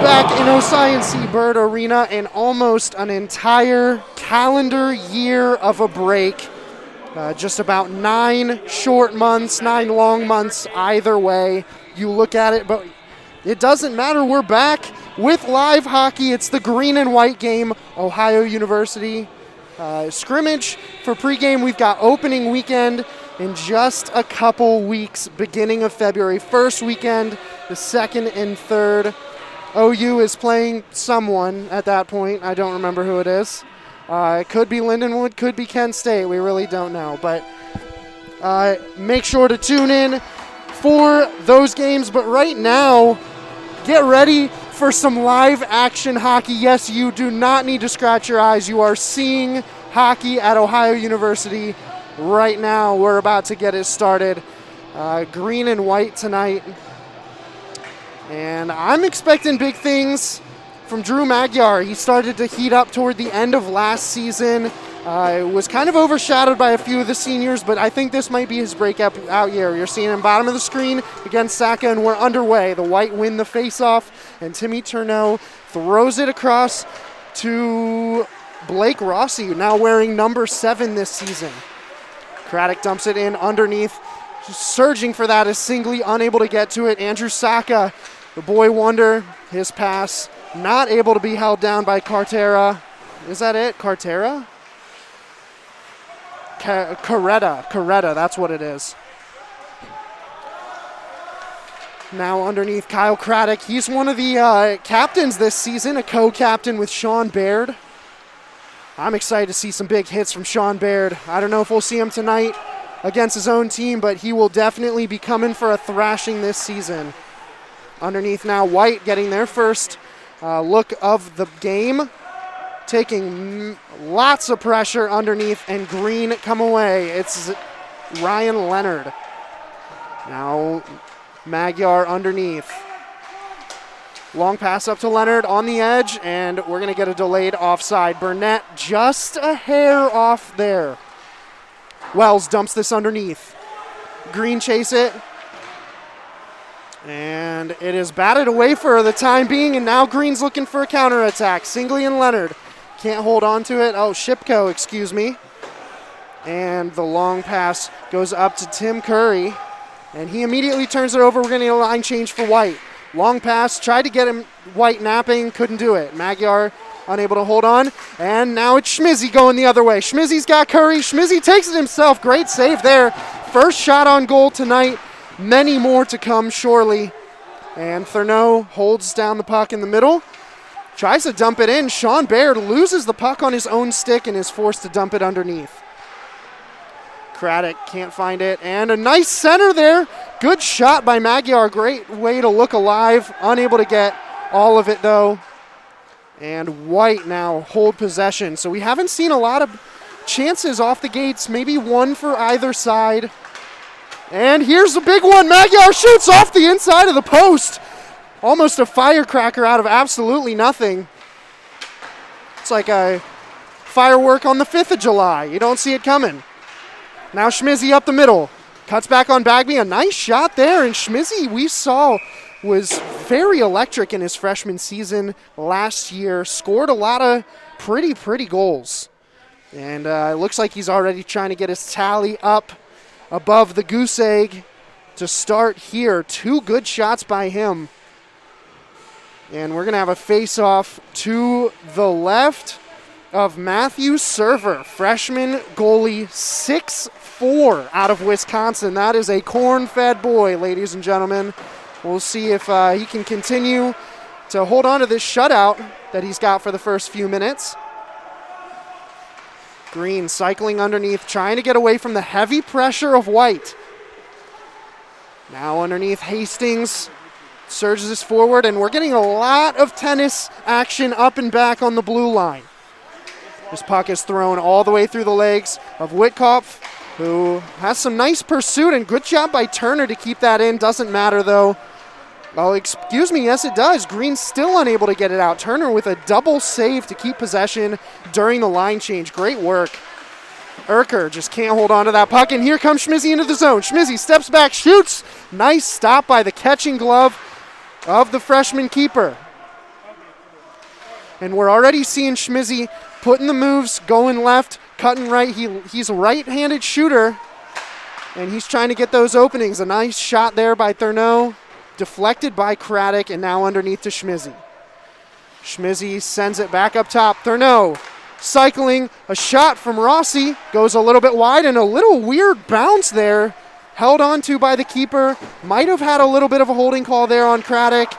Back in OSCE Bird Arena and almost an entire calendar year of a break. Just about 9 short months, 9 long months either way you look at it, but it doesn't matter. We're back with live hockey. It's the green and white game, Ohio University. Scrimmage for pregame. We've got opening weekend in just a couple weeks, beginning of February. First weekend, the second and third. OU is playing someone at that point. I don't remember who it is. It could be Lindenwood, could be Kent State. We really don't know. But make sure to tune in for those games. But right now, get ready for some live action hockey. Yes, you do not need to scratch your eyes. You are seeing hockey at Ohio University right now. We're about to get it started. Green and white tonight. And I'm expecting big things from Drew Magyar. He started to heat up toward the end of last season. It was kind of overshadowed by a few of the seniors, but I think this might be his breakout year. You're seeing him bottom of the screen against Saka, and we're underway. The White win the faceoff, and Timmy Turneau throws it across to Blake Rossi, now wearing number 7 this season. Craddock dumps it in underneath. Surging for that is Singley, unable to get to it. Andrew Saka, the boy wonder, his pass not able to be held down by Cartera. Is that it? Cartera? Caretta, that's what it is. Now underneath Kyle Craddock. He's one of the captains this season, a co-captain with Sean Baird. I'm excited to see some big hits from Sean Baird. I don't know if we'll see him tonight against his own team, but he will definitely be coming for a thrashing this season. Underneath now, White getting their first look of the game. Taking lots of pressure underneath, and Green come away. It's Ryan Leonard. Now Magyar underneath. Long pass up to Leonard on the edge, and we're going to get a delayed offside. Burnett just a hair off there. Wells dumps this underneath. Green chase it. And it is batted away for the time being, and now Green's looking for a counterattack. Singley and Leonard. Can't hold on to it. Oh, Shipko, excuse me. And the long pass goes up to Tim Curry, and he immediately turns it over. We're going to get a line change for White. Long pass, tried to get him White napping, couldn't do it. Magyar unable to hold on, and now it's Schmizzy going the other way. Schmizzy's got Curry. Schmizzy takes it himself. Great save there. First shot on goal tonight. Many more to come, surely. And Thurneau holds down the puck in the middle. Tries to dump it in. Sean Baird loses the puck on his own stick and is forced to dump it underneath. Craddock can't find it. And a nice center there. Good shot by Magyar. Great way to look alive. Unable to get all of it, though. And White now hold possession. So we haven't seen a lot of chances off the gates. Maybe one for either side. And here's a big one. Magyar shoots off the inside of the post. Almost a firecracker out of absolutely nothing. It's like a firework on the 5th of July. You don't see it coming. Now Schmizzy up the middle. Cuts back on Bagby. A nice shot there. And Schmizzy, we saw, was very electric in his freshman season last year. Scored a lot of pretty goals. And it looks like he's already trying to get his tally up above the goose egg to start here. 2 good shots by him. And we're going to have a face-off to the left of Matthew Server, freshman goalie, 6'4", out of Wisconsin. That is a corn-fed boy, ladies and gentlemen. We'll see if he can continue to hold on to this shutout that he's got for the first few minutes. Green cycling underneath, trying to get away from the heavy pressure of White. Now underneath Hastings. Surges this forward, and we're getting a lot of tennis action up and back on the blue line. This puck is thrown all the way through the legs of Whitkopf, who has some nice pursuit, and good job by Turner to keep that in. Doesn't matter, though. Oh, excuse me, yes it does. Green's still unable to get it out. Turner with a double save to keep possession during the line change. Great work. Urker just can't hold on to that puck, and here comes Schmizzy into the zone. Schmizzy steps back, shoots. Nice stop by the catching glove of the freshman keeper. And we're already seeing Schmizzy putting the moves, going left, cutting right. He's a right-handed shooter, and he's trying to get those openings. A nice shot there by Thurneau, deflected by Craddock, and now underneath to Schmizzy. Schmizzy sends it back up top. Thurneau cycling, a shot from Rossi, goes a little bit wide, and a little weird bounce there. Held on to by the keeper. Might have had a little bit of a holding call there on Craddock,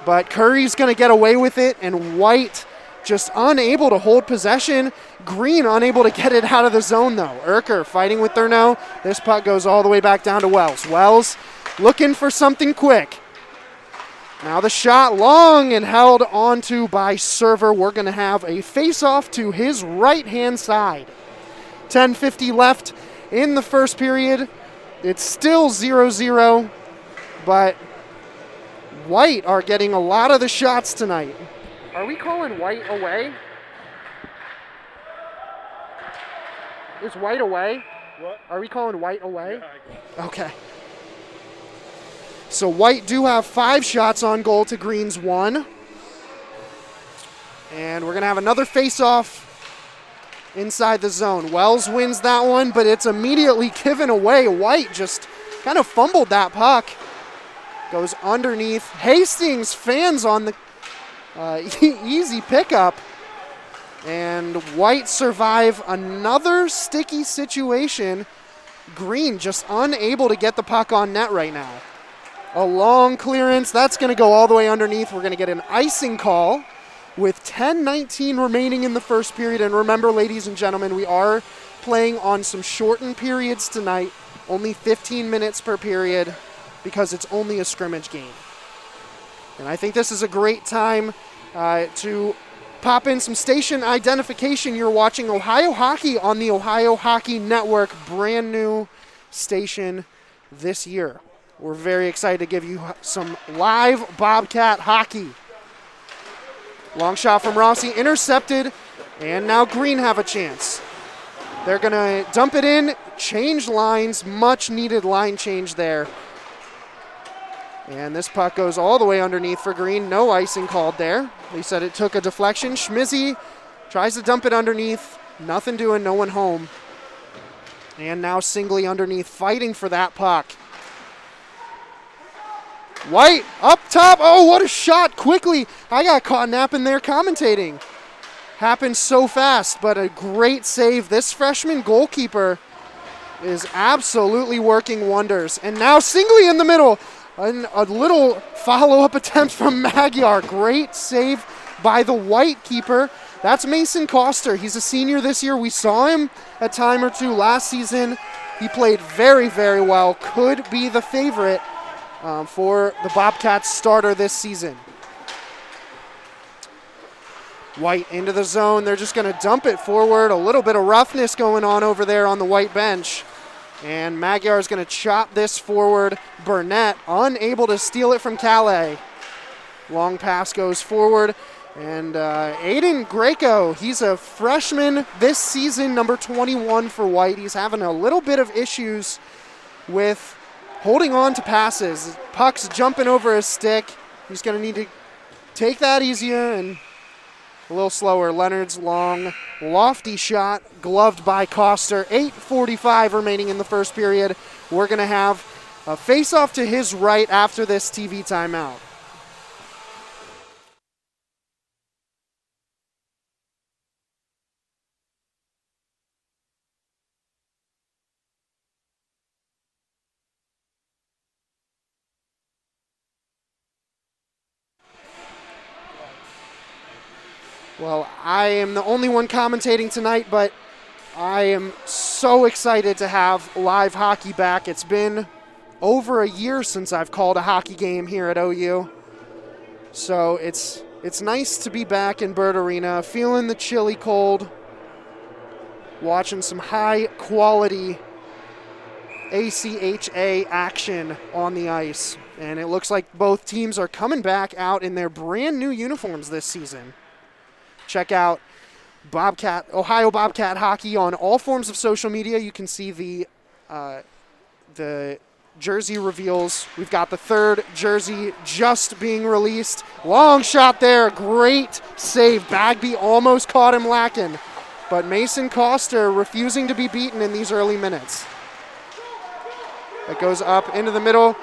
but Curry's going to get away with it, and White just unable to hold possession. Green unable to get it out of the zone, though. Urker fighting with Thurneau. This puck goes all the way back down to Wells. Wells looking for something quick. Now the shot long and held onto by Server. We're going to have a face-off to his right-hand side. 10:50 left in the first period. It's still 0-0, but White are getting a lot of the shots tonight. Are we calling White away? Is White away? What? Are we calling White away? Yeah, okay. So White do have 5 shots on goal to Green's 1. And we're going to have another face-off inside the zone. Wells wins that one, but it's immediately given away. White just kind of fumbled that puck. Goes underneath. Hastings fans on the easy pickup. And White survive another sticky situation. Green just unable to get the puck on net right now. A long clearance. That's going to go all the way underneath. We're going to get an icing call with 10:19 remaining in the first period. And remember, ladies and gentlemen, we are playing on some shortened periods tonight. Only 15 minutes per period because it's only a scrimmage game. And I think this is a great time to pop in some station identification. You're watching Ohio Hockey on the Ohio Hockey Network, brand new station this year. We're very excited to give you some live Bobcat hockey. Long shot from Rossi, intercepted, and now Green have a chance. They're going to dump it in, change lines, much needed line change there. And this puck goes all the way underneath for Green. No icing called there. They said it took a deflection. Schmizzy tries to dump it underneath. Nothing doing, no one home. And now Singley underneath, fighting for that puck. White up top. Oh, what a shot quickly. I got caught napping there commentating. Happened so fast, but a great save. This freshman goalkeeper is absolutely working wonders. And now Singley in the middle. A little follow-up attempt from Magyar. Great save by the White keeper. That's Mason Coster. He's a senior this year. We saw him a time or two last season. He played very, very well. Could be the favorite for the Bobcats starter this season. White into the zone. They're just going to dump it forward. A little bit of roughness going on over there on the White bench. And Magyar is going to chop this forward. Burnett unable to steal it from Calais. Long pass goes forward. And Aiden Greco, he's a freshman this season, number 21 for White. He's having a little bit of issues with holding on to passes. Puck's jumping over his stick. He's going to need to take that easier and a little slower. Leonard's long, lofty shot, gloved by Coster. 8:45 remaining in the first period. We're going to have a face-off to his right after this TV timeout. Well, I am the only one commentating tonight, but I am so excited to have live hockey back. It's been over a year since I've called a hockey game here at OU. So it's nice to be back in Bird Arena, feeling the chilly cold, watching some high-quality ACHA action on the ice. And it looks like both teams are coming back out in their brand new uniforms this season. Check out Ohio Bobcat Hockey on all forms of social media. You can see the jersey reveals. We've got the third jersey just being released. Long shot there. Great save. Bagby almost caught him lacking. But Mason Coster refusing to be beaten in these early minutes. It goes up into the middle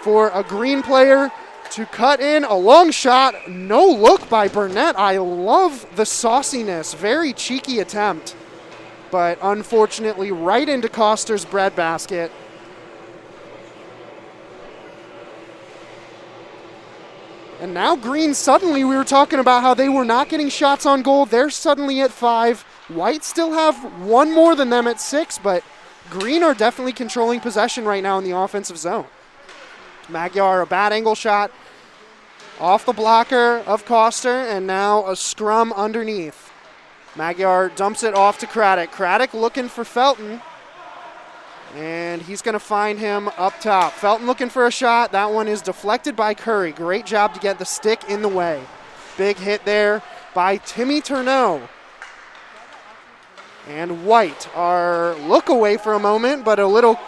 for a Green player to cut in. A long shot. No look by Burnett. I love the sauciness. Very cheeky attempt. But unfortunately right into Coster's breadbasket. And now Green suddenly, we were talking about how they were not getting shots on goal. They're suddenly at 5. White still have one more than them at 6, but Green are definitely controlling possession right now in the offensive zone. Magyar, a bad angle shot off the blocker of Coster, and now a scrum underneath. Magyar dumps it off to Craddock. Craddock looking for Felton. And he's going to find him up top. Felton looking for a shot. That one is deflected by Curry. Great job to get the stick in the way. Big hit there by Timmy Turneau. And White look away for a moment, but a little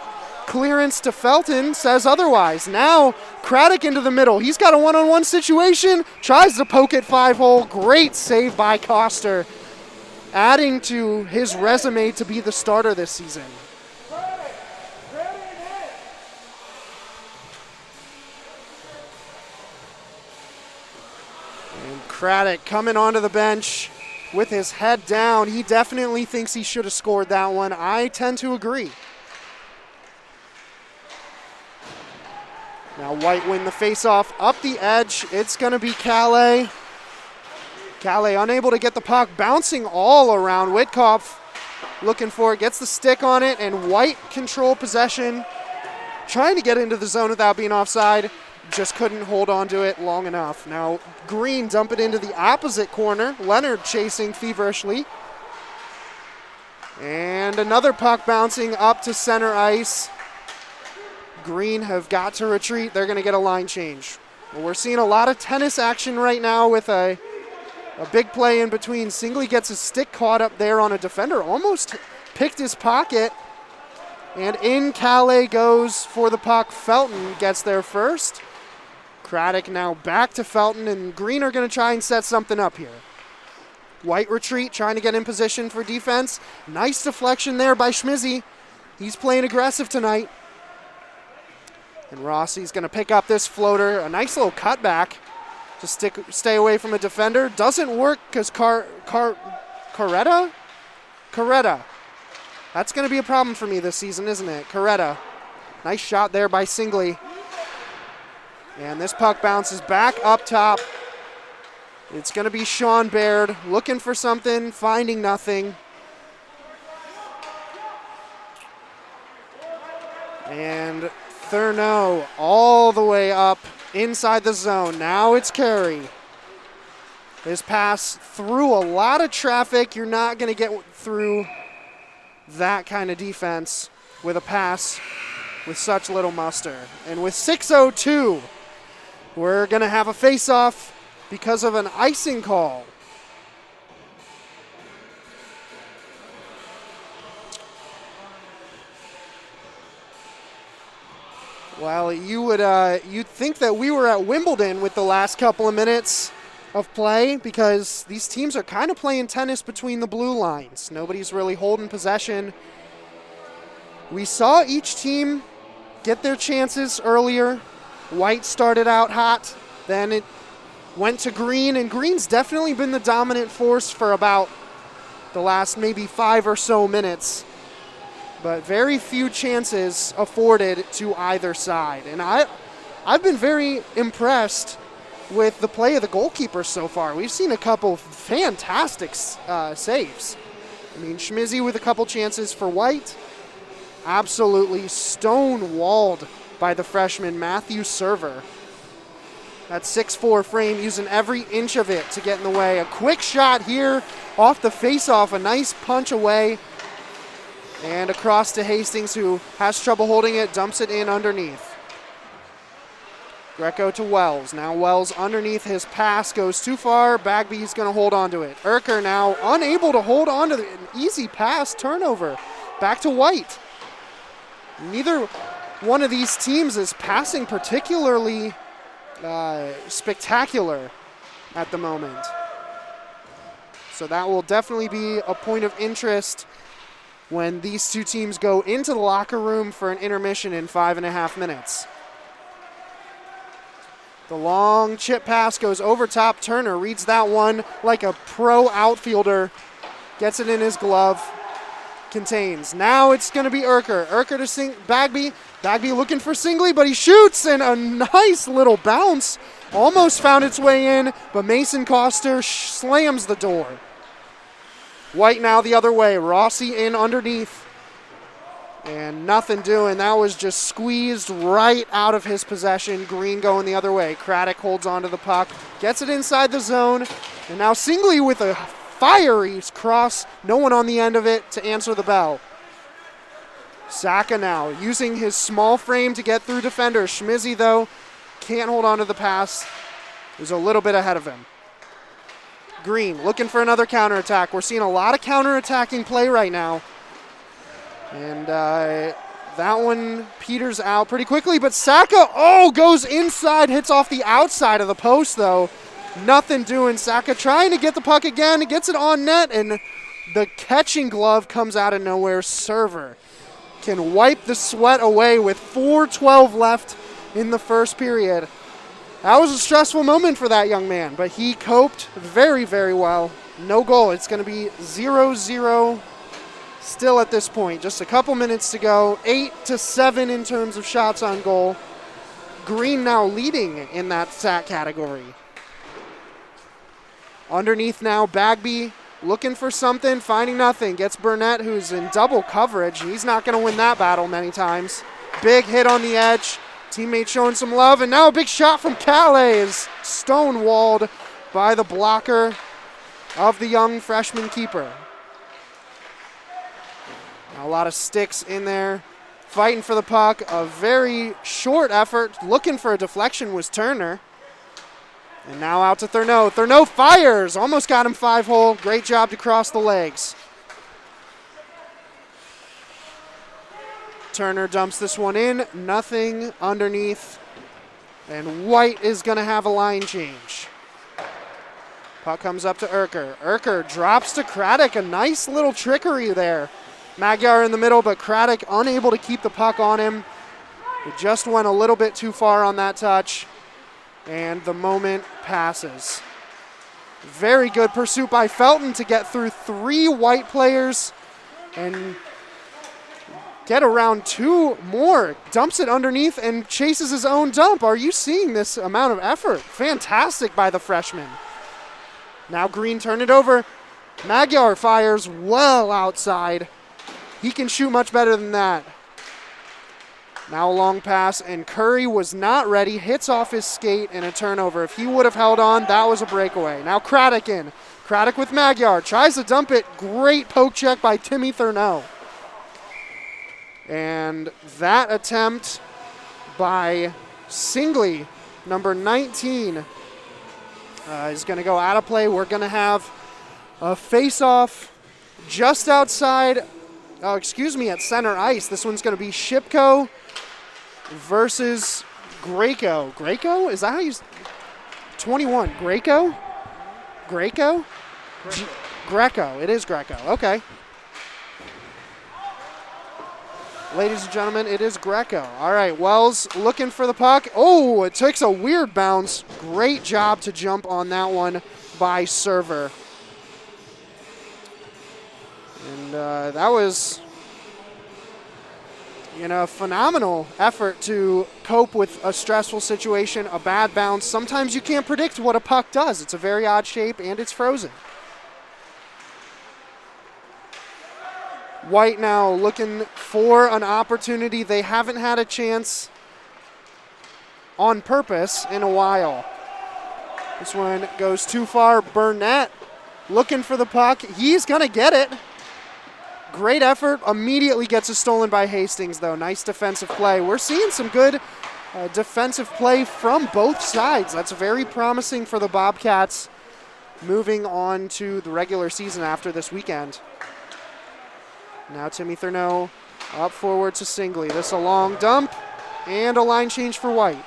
clearance to Felton says otherwise. Now Craddock into the middle. He's got a one-on-one situation. Tries to poke it 5-hole. Great save by Coster. Adding to his resume to be the starter this season. And Craddock coming onto the bench with his head down. He definitely thinks he should have scored that one. I tend to agree. Now White win the faceoff up the edge. It's going to be Calais. Calais unable to get the puck, bouncing all around. Whitkoff looking for it, gets the stick on it, and White control possession. Trying to get into the zone without being offside. Just couldn't hold on to it long enough. Now Green dump it into the opposite corner. Leonard chasing feverishly. And another puck bouncing up to center ice. Green have got to retreat. They're going to get a line change. Well, we're seeing a lot of tennis action right now with a big play in between. Singley gets his stick caught up there on a defender. Almost picked his pocket. And in Calais goes for the puck. Felton gets there first. Craddock now back to Felton, and Green are going to try and set something up here. White retreat, trying to get in position for defense. Nice deflection there by Schmizzy. He's playing aggressive tonight. And Rossi's going to pick up this floater. A nice little cutback to stay away from a defender. Doesn't work because Coretta? That's going to be a problem for me this season, isn't it? Coretta. Nice shot there by Singley. And this puck bounces back up top. It's going to be Sean Baird looking for something, finding nothing. And Turneau all the way up inside the zone. Now it's Carey. His pass through a lot of traffic. You're not going to get through that kind of defense with a pass with such little muster. And with 6:02, we're going to have a face-off because of an icing call. Well, you'd think that we were at Wimbledon with the last couple of minutes of play, because these teams are kind of playing tennis between the blue lines. Nobody's really holding possession. We saw each team get their chances earlier. White started out hot, then it went to Green, and Green's definitely been the dominant force for about the last maybe 5 or so minutes. But very few chances afforded to either side. And I've been very impressed with the play of the goalkeepers so far. We've seen a couple fantastic saves. I mean, Schmizzy with a couple chances for White. Absolutely stonewalled by the freshman Matthew Server. That 6'4" frame, using every inch of it to get in the way. A quick shot here off the face-off, a nice punch away. And across to Hastings, who has trouble holding it, dumps it in underneath. Greco to Wells. Now Wells underneath, his pass goes too far. Bagby's going to hold on to it. Urker now unable to hold on to an easy pass, turnover. Back to White. Neither one of these teams is passing particularly spectacular at the moment. So that will definitely be a point of interest when these two teams go into the locker room for an intermission in 5.5 minutes. The long chip pass goes over top. Turner reads that one like a pro outfielder. Gets it in his glove. Contains. Now it's going to be Urker. Urker to Bagby. Bagby looking for Singley, but he shoots, and a nice little bounce. Almost found its way in, but Mason Coster slams the door. White now the other way. Rossi in underneath. And nothing doing. That was just squeezed right out of his possession. Green going the other way. Craddock holds onto the puck. Gets it inside the zone. And now Singley with a fiery cross. No one on the end of it to answer the bell. Saka now using his small frame to get through defenders. Schmizzy, though, can't hold on to the pass. Is a little bit ahead of him. Green looking for another counterattack. We're seeing a lot of counterattacking play right now. And that one peters out pretty quickly, but Saka, goes inside, hits off the outside of the post, though. Nothing doing. Saka trying to get the puck again. He gets it on net, and the catching glove comes out of nowhere. Server can wipe the sweat away with 4:12 left in the first period. That was a stressful moment for that young man, but he coped very, very well. No goal. It's going to be 0-0 still at this point. Just a couple minutes to go. 8-7 in terms of shots on goal. Green now leading in that stat category. Underneath now, Bagby looking for something, finding nothing. Gets Burnett, who's in double coverage. He's not going to win that battle many times. Big hit on the edge. Teammate showing some love, and now a big shot from Calais is stonewalled by the blocker of the young freshman keeper. Now a lot of sticks in there, fighting for the puck. A very short effort, looking for a deflection was Turner. And now out to Thurneau. Thurneau fires, almost got him 5-hole. Great job to cross the legs. Turner dumps this one in, nothing underneath, and White is going to have a line change. Puck comes up to Urker. Urker drops to Craddock, a nice little trickery there. Magyar in the middle, but Craddock unable to keep the puck on him. It just went a little bit too far on that touch, and the moment passes. Very good pursuit by Felton to get through 3 White players and get around 2 more. Dumps it underneath and chases his own dump. Are you seeing this amount of effort? Fantastic by the freshman. Now Green turn it over. Magyar fires well outside. He can shoot much better than that. Now a long pass, and Curry was not ready. Hits off his skate and a turnover. If he would have held on, that was a breakaway. Now Craddock in. Craddock with Magyar. Tries to dump it. Great poke check by Timmy Thurneau. And that attempt by Singley, number 19, is going to go out of play. We're going to have a face-off just outside, at center ice. This one's going to be Shipko versus Greco. Greco? Is that how you... 21. Greco? Greco? Greco. It is Greco. Okay. Ladies and gentlemen, it is Greco. All right, Wells looking for the puck. Oh, it takes a weird bounce. Great job to jump on that one by Server. And that was, a phenomenal effort to cope with a stressful situation, a bad bounce. Sometimes you can't predict what a puck does. It's a very odd shape, and it's frozen. White now looking for an opportunity. They haven't had a chance on purpose in a while. This one goes too far. Burnett looking for the puck. He's going to get it. Great effort. Immediately gets it stolen by Hastings, though. Nice defensive play. We're seeing some good defensive play from both sides. That's very promising for the Bobcats moving on to the regular season after this weekend. Now Timmy Thurneau up forward to Singley. This a long dump and a line change for White.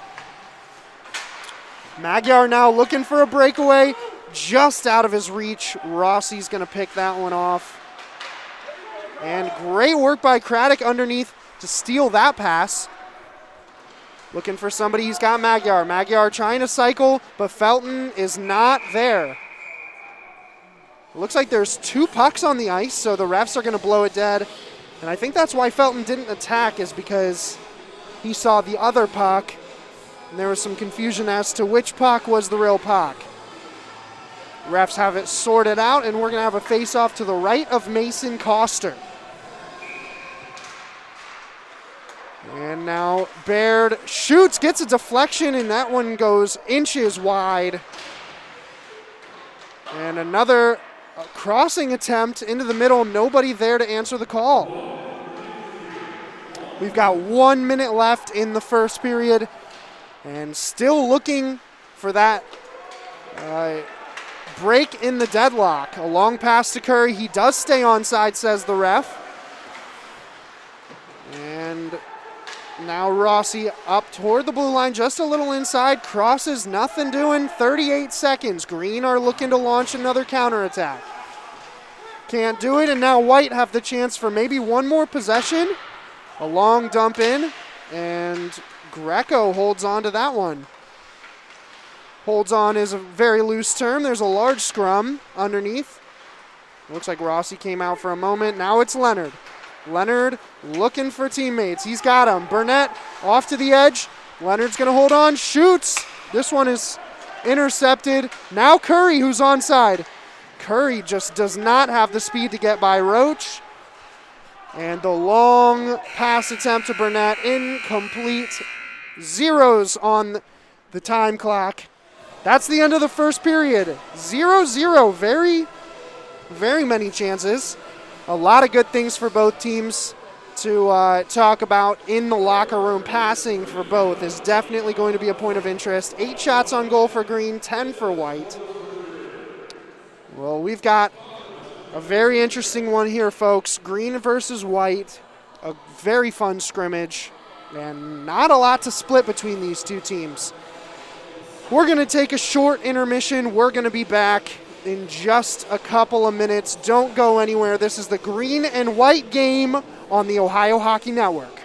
Magyar now looking for a breakaway, just out of his reach. Rossi's going to pick that one off. And great work by Craddock underneath to steal that pass. Looking for somebody. He's got Magyar. Magyar trying to cycle, but Felton is not there. It looks like there's 2 pucks on the ice, so the refs are going to blow it dead. And I think that's why Felton didn't attack, is because he saw the other puck, and there was some confusion as to which puck was the real puck. Refs have it sorted out, and we're going to have a face-off to the right of Mason Coster. And now Baird shoots, gets a deflection, and that one goes inches wide. And another crossing attempt into the middle, nobody there to answer the call. We've got 1 minute left in the first period and still looking for that break in the deadlock. A long pass to Curry. He does stay onside, says the ref. And now Rossi up toward the blue line, just a little inside, crosses, nothing doing, 38 seconds. Green are looking to launch another counterattack. Can't do it, and now White have the chance for maybe one more possession. A long dump in, and Greco holds on to that one. Holds on is a very loose term. There's a large scrum underneath. Looks like Rossi came out for a moment. Now it's Leonard. Leonard looking for teammates. He's got him. Burnett off to the edge. Leonard's going to hold on. Shoots. This one is intercepted. Now Curry, who's onside. Curry just does not have the speed to get by Roach. And the long pass attempt to Burnett, incomplete. Zeros on the time clock. That's the end of the first period. 0-0. Very, very many chances. A lot of good things for both teams to talk about in the locker room. Passing for both is definitely going to be a point of interest. 8 shots on goal for Green, 10 for White. Well, we've got a very interesting one here, folks. Green versus White. A very fun scrimmage. And not a lot to split between these two teams. We're going to take a short intermission. We're going to be back in just a couple of minutes. Don't go anywhere. This is the Green and White game on the Ohio Hockey Network.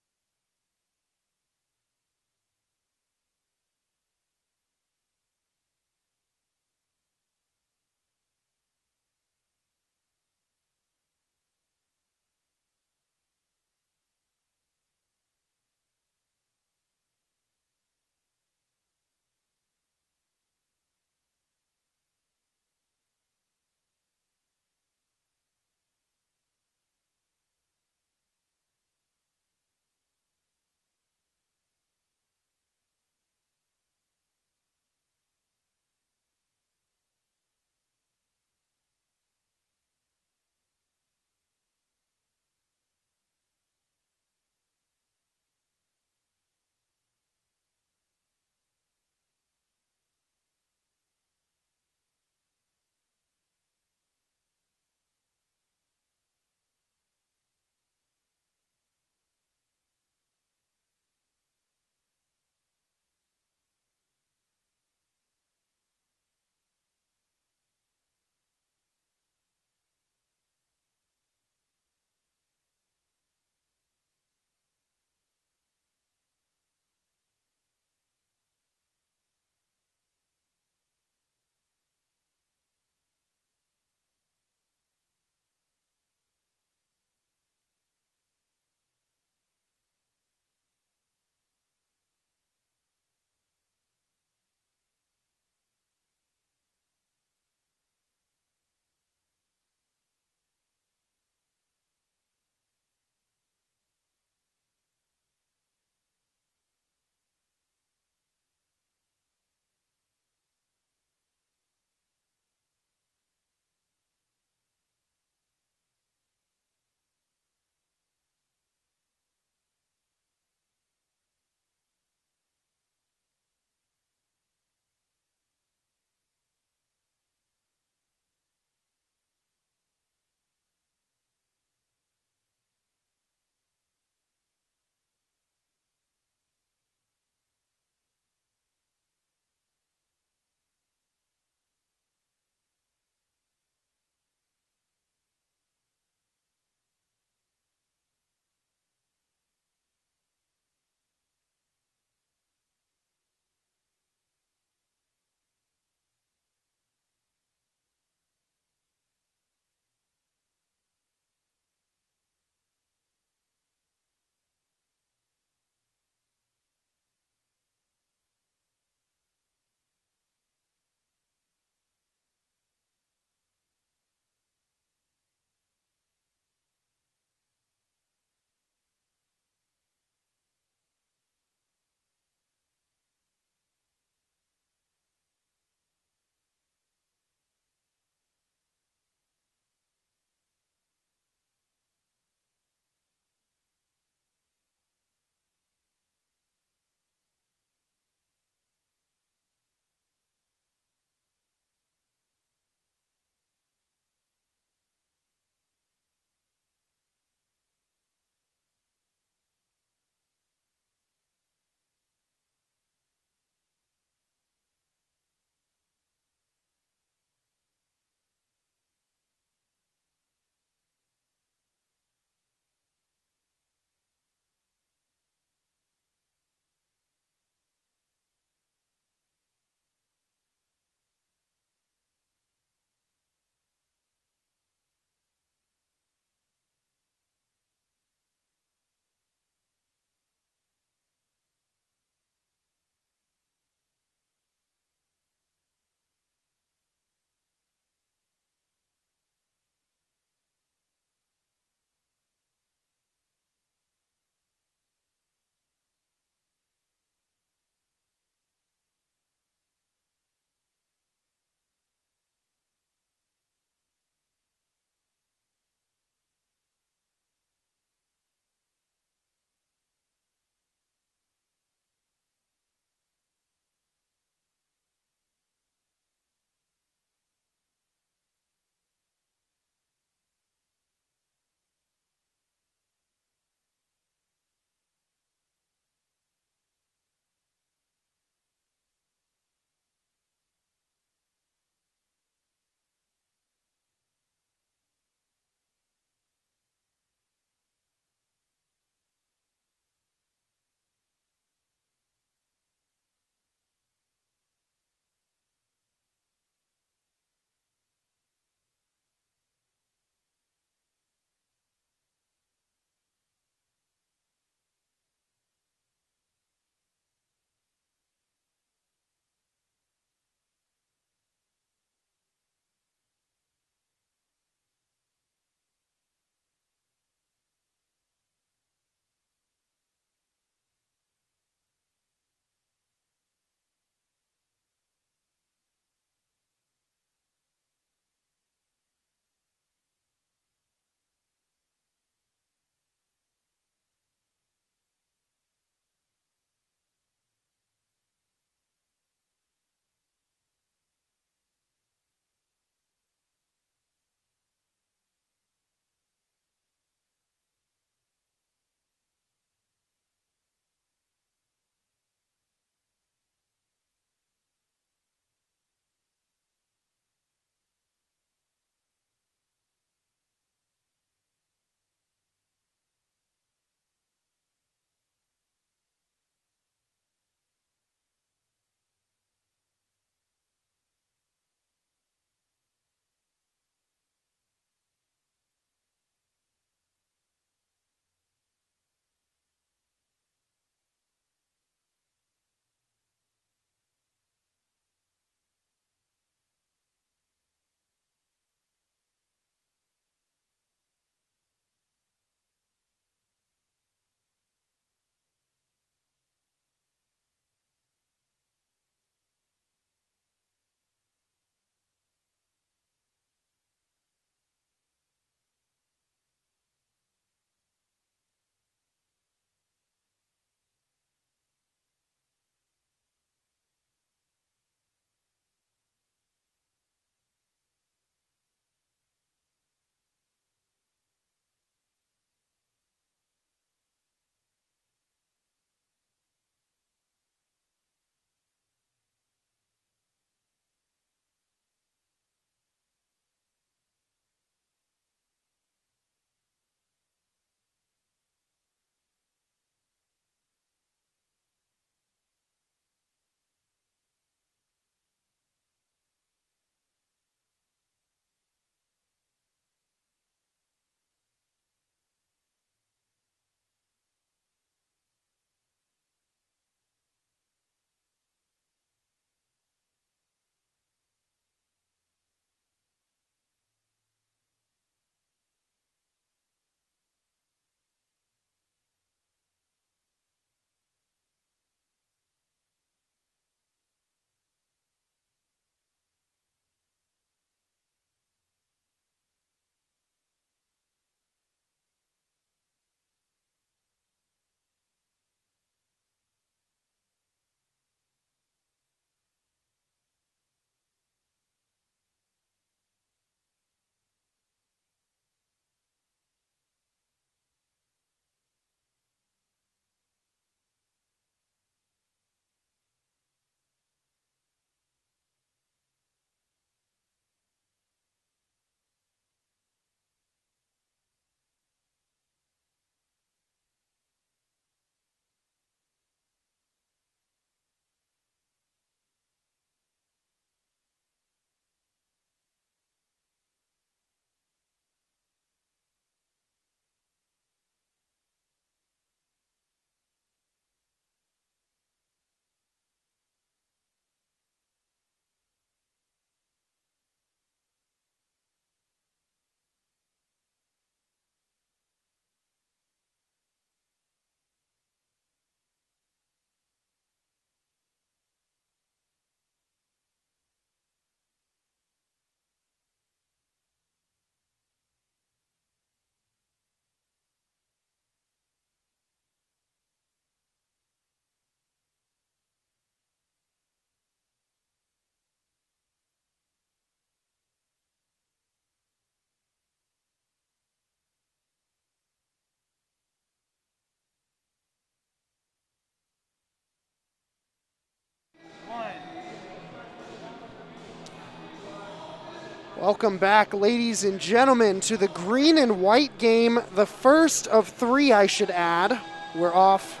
Welcome back, ladies and gentlemen, to the green and white game, the first of 3, I should add. We're off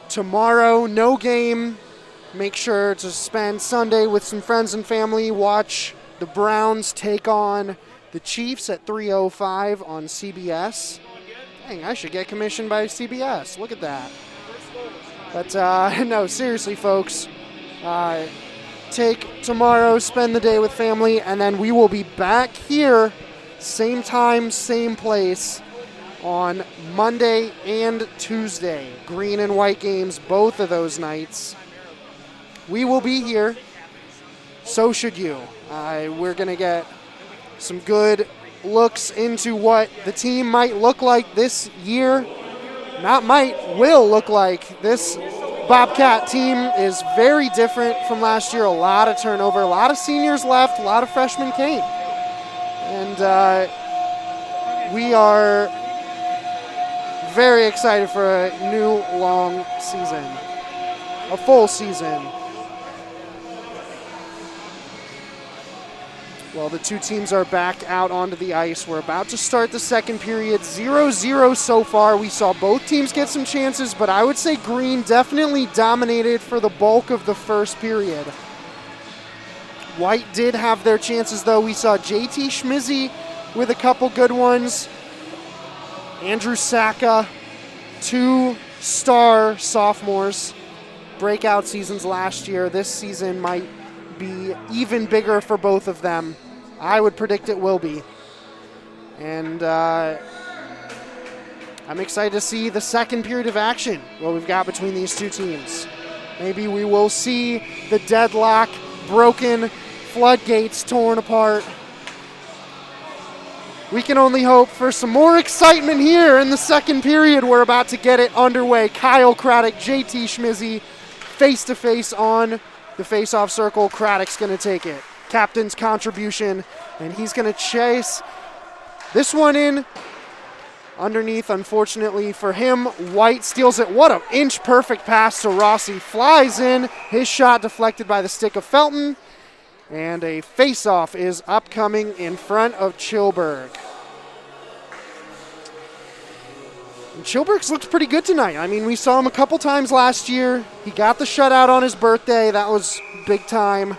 tomorrow, no game. Make sure to spend Sunday with some friends and family. Watch the Browns take on the Chiefs at 3:05 on CBS. Dang, I should get commissioned by CBS. Look at that. But no, seriously, folks. Take tomorrow, spend the day with family, and then we will be back here, same time, same place, on Monday and Tuesday. Green and white games, both of those nights. We will be here. So should you. We're going to get some good looks into what the team might look like this year. Not might, will look like. This Bobcat team is very different from last year. A lot of turnover, a lot of seniors left, a lot of freshmen came. And we are very excited for a new long season, a full season. Well, the two teams are back out onto the ice. We're about to start the second period. 0-0 so far. We saw both teams get some chances, but I would say Green definitely dominated for the bulk of the first period. White did have their chances, though. We saw JT Schmizzy with a couple good ones. Andrew Saka, 2 star sophomores. Breakout seasons last year. This season might be even bigger for both of them. I would predict it will be. And I'm excited to see the second period of action, what we've got between these two teams. Maybe we will see the deadlock broken, floodgates torn apart. We can only hope for some more excitement here in the second period. We're about to get it underway. Kyle Craddock, JT Schmizzy, face-to-face on the face-off circle. Craddock's going to take it. Captain's contribution, and he's going to chase this one in underneath. Unfortunately for him, White steals it. What an inch-perfect pass to Rossi. Flies in. His shot deflected by the stick of Felton, and a face-off is upcoming in front of Chilberg. And Chilberg's looked pretty good tonight. I mean, we saw him a couple times last year. He got the shutout on his birthday. That was big time.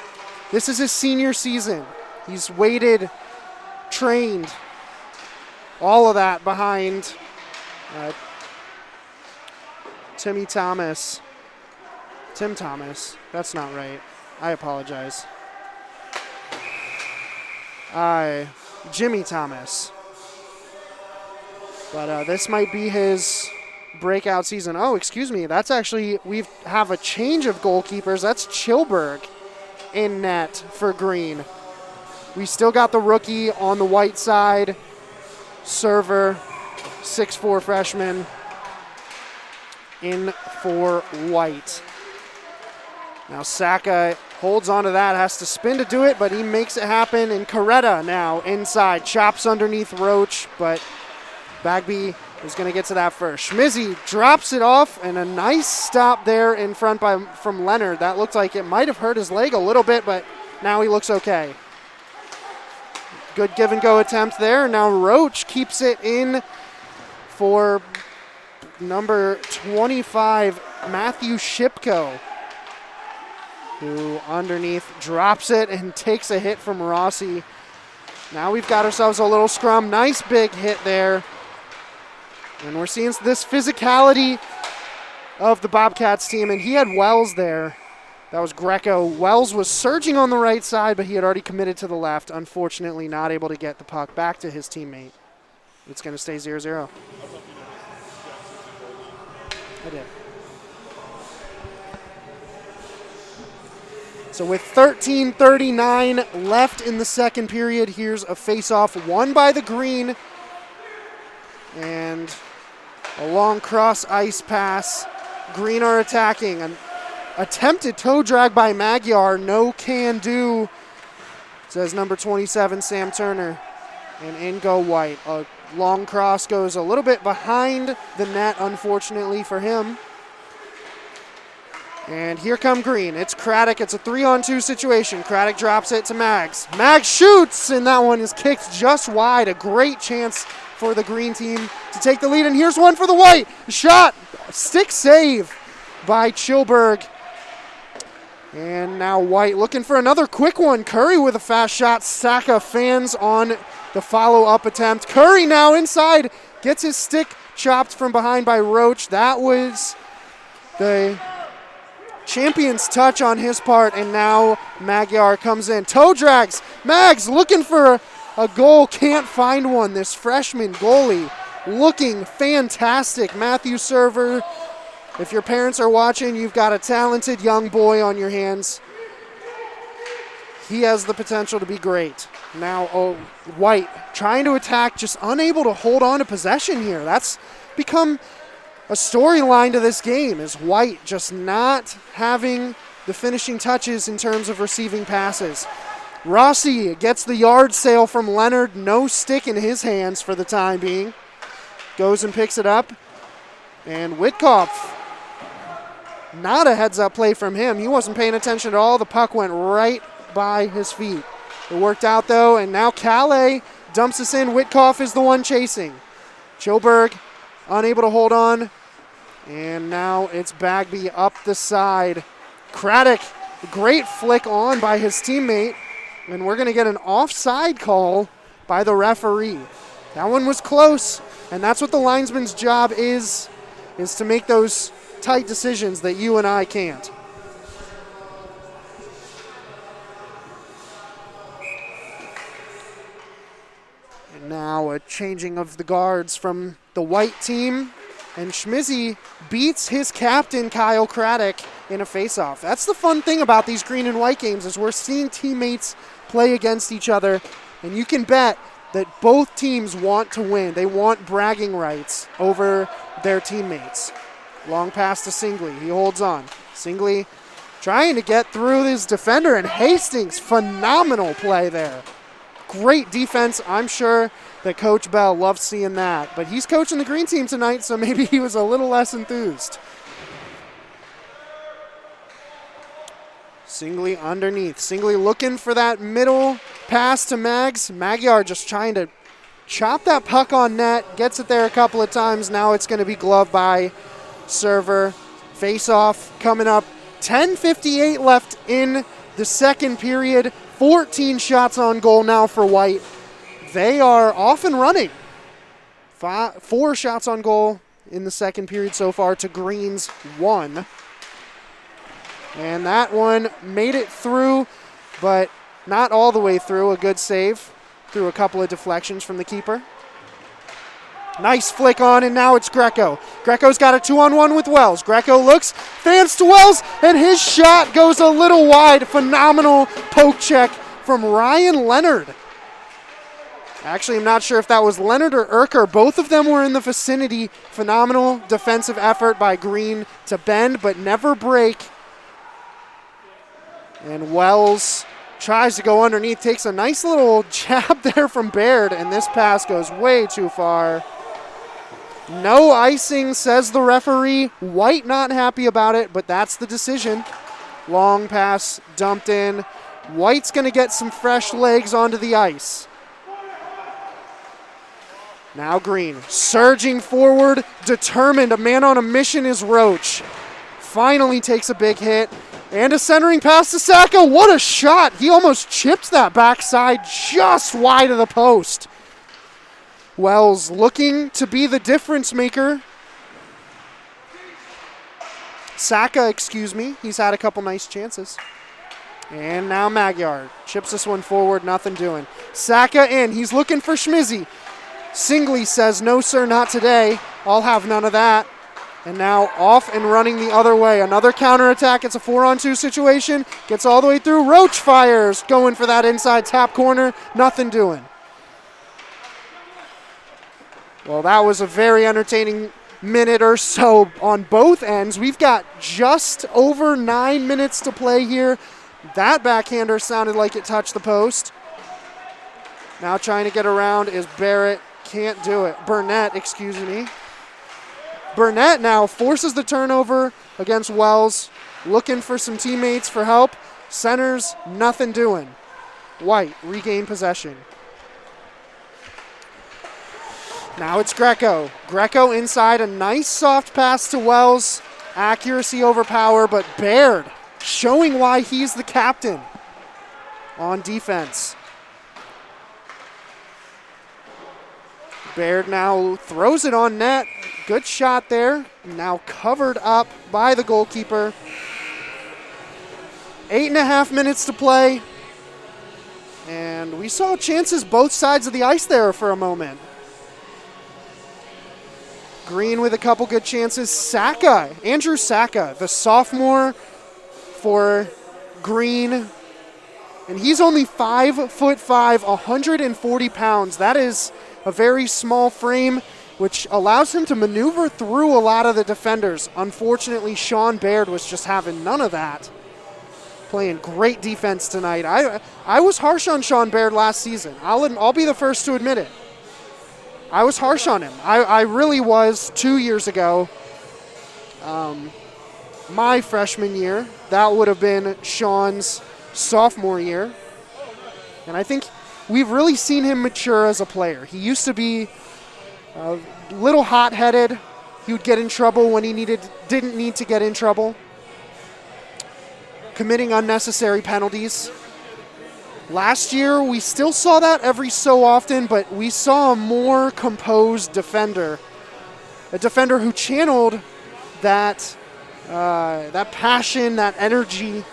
This is his senior season. He's waited, trained, all of that behind Tim Thomas. That's not right. I apologize. Jimmy Thomas. But this might be his breakout season. Oh, excuse me. That's actually, we have a change of goalkeepers. That's Chilberg in net for Green. We still got the rookie on the White side. Server, 6'4" freshman, in for White. Now Saka holds on to that, has to spin to do it, but he makes it happen. And Coretta now inside, chops underneath Roach, but Bagby is going to get to that first. Schmizzy drops it off, and a nice stop there in front from Leonard. That looked like it might have hurt his leg a little bit, but now he looks okay. Good give-and-go attempt there. Now Roach keeps it in for number 25, Matthew Shipko, who underneath drops it and takes a hit from Rossi. Now we've got ourselves a little scrum. Nice big hit there. And we're seeing this physicality of the Bobcats team, and he had Wells there. That was Greco. Wells was surging on the right side, but he had already committed to the left. Unfortunately, not able to get the puck back to his teammate. It's going to stay 0-0. I did. So with 13:39 left in the second period, here's a face-off won by the Green. And a long cross ice pass. Green are attacking. An attempted toe drag by Magyar. No can do, says number 27, Sam Turner. And in go White. A long cross goes a little bit behind the net, unfortunately for him. And here come Green. It's Craddock. It's a 3-on-2 situation. Craddock drops it to Mags. Mags shoots, and that one is kicked just wide. A great chance for the Green team to take the lead. And here's one for the White. Shot. Stick save by Chilberg. And now White looking for another quick one. Curry with a fast shot. Saka fans on the follow-up attempt. Curry now inside. Gets his stick chopped from behind by Roach. That was the champion's touch on his part, and now Magyar comes in. Toe drags. Mags looking for a goal. Can't find one. This freshman goalie looking fantastic. Matthew Server, if your parents are watching, you've got a talented young boy on your hands. He has the potential to be great. Now, White trying to attack, just unable to hold on to possession here. That's become a storyline to this game, is White just not having the finishing touches in terms of receiving passes. Rossi gets the yard sale from Leonard. No stick in his hands for the time being. Goes and picks it up. And Whitkoff, not a heads-up play from him. He wasn't paying attention at all. The puck went right by his feet. It worked out, though, and now Calais dumps us in. Whitkoff is the one chasing. Chilberg unable to hold on. And now it's Bagby up the side. Craddock, great flick on by his teammate. And we're going to get an offside call by the referee. That one was close. And that's what the linesman's job is to make those tight decisions that you and I can't. And now a changing of the guards from the White team. And Schmizzy beats his captain, Kyle Craddock, in a faceoff. That's the fun thing about these green and white games, is we're seeing teammates play against each other. And you can bet that both teams want to win. They want bragging rights over their teammates. Long pass to Singley. He holds on. Singley trying to get through his defender, and Hastings, phenomenal play there. Great defense. I'm sure that Coach Bell loves seeing that. But he's coaching the green team tonight, so maybe he was a little less enthused. Singley underneath. Singley looking for that middle pass to Mags. Magyar just trying to chop that puck on net. Gets it there a couple of times. Now it's going to be gloved by Server. Face-off coming up. 10:58 left in the second period. 14 shots on goal now for White. They are off and running. 4 shots on goal in the second period so far to Green's 1. And that one made it through, but not all the way through. A good save through a couple of deflections from the keeper. Nice flick on, and now it's Greco. Greco's got a 2-on-1 with Wells. Greco looks, fans to Wells, and his shot goes a little wide. Phenomenal poke check from Ryan Leonard. Actually, I'm not sure if that was Leonard or Urker. Both of them were in the vicinity. Phenomenal defensive effort by Green to bend but never break. And Wells tries to go underneath, takes a nice little jab there from Baird, and this pass goes way too far. No icing, says the referee. White not happy about it, but that's the decision. Long pass dumped in. White's going to get some fresh legs onto the ice. Now Green, surging forward, determined. A man on a mission is Roach. Finally takes a big hit. And a centering pass to Saka. What a shot. He almost chipped that backside just wide of the post. Wells looking to be the difference maker. Saka, excuse me. He's had a couple nice chances. And now Magyar chips this one forward, nothing doing. Saka in. He's looking for Schmizzy. Singley says, no, sir, not today. I'll have none of that. And now off and running the other way. Another counterattack. It's a 4-on-2 situation. Gets all the way through. Roach fires. Going for that inside tap corner. Nothing doing. Well, that was a very entertaining minute or so on both ends. We've got just over 9 minutes to play here. That backhander sounded like it touched the post. Now trying to get around is Barrett. Can't do it. Burnett, excuse me. Burnett now forces the turnover against Wells. looking for some teammates for help. Centers, nothing doing. White regain possession. Now it's Greco. Greco inside, a nice soft pass to Wells. Accuracy over power, but Baird showing why he's the captain on defense. Baird now throws it on net. Good shot there. Now covered up by the goalkeeper. 8.5 minutes to play. And we saw chances both sides of the ice there for a moment. Green with a couple good chances. Saka, Andrew Saka, the sophomore for Green. And he's only 5'5", 140 pounds. That is a very small frame, which allows him to maneuver through a lot of the defenders. Unfortunately, Sean Baird was just having none of that. Playing great defense tonight. I was harsh on Sean Baird last season. I'll be the first to admit it. I was harsh on him. I really was 2 years ago. My freshman year. That would have been Sean's sophomore year. And I think we've really seen him mature as a player. He used to be a little hot-headed. He would get in trouble when he didn't need to get in trouble. Committing unnecessary penalties. Last year, we still saw that every so often, but we saw a more composed defender. A defender who channeled that passion, that energy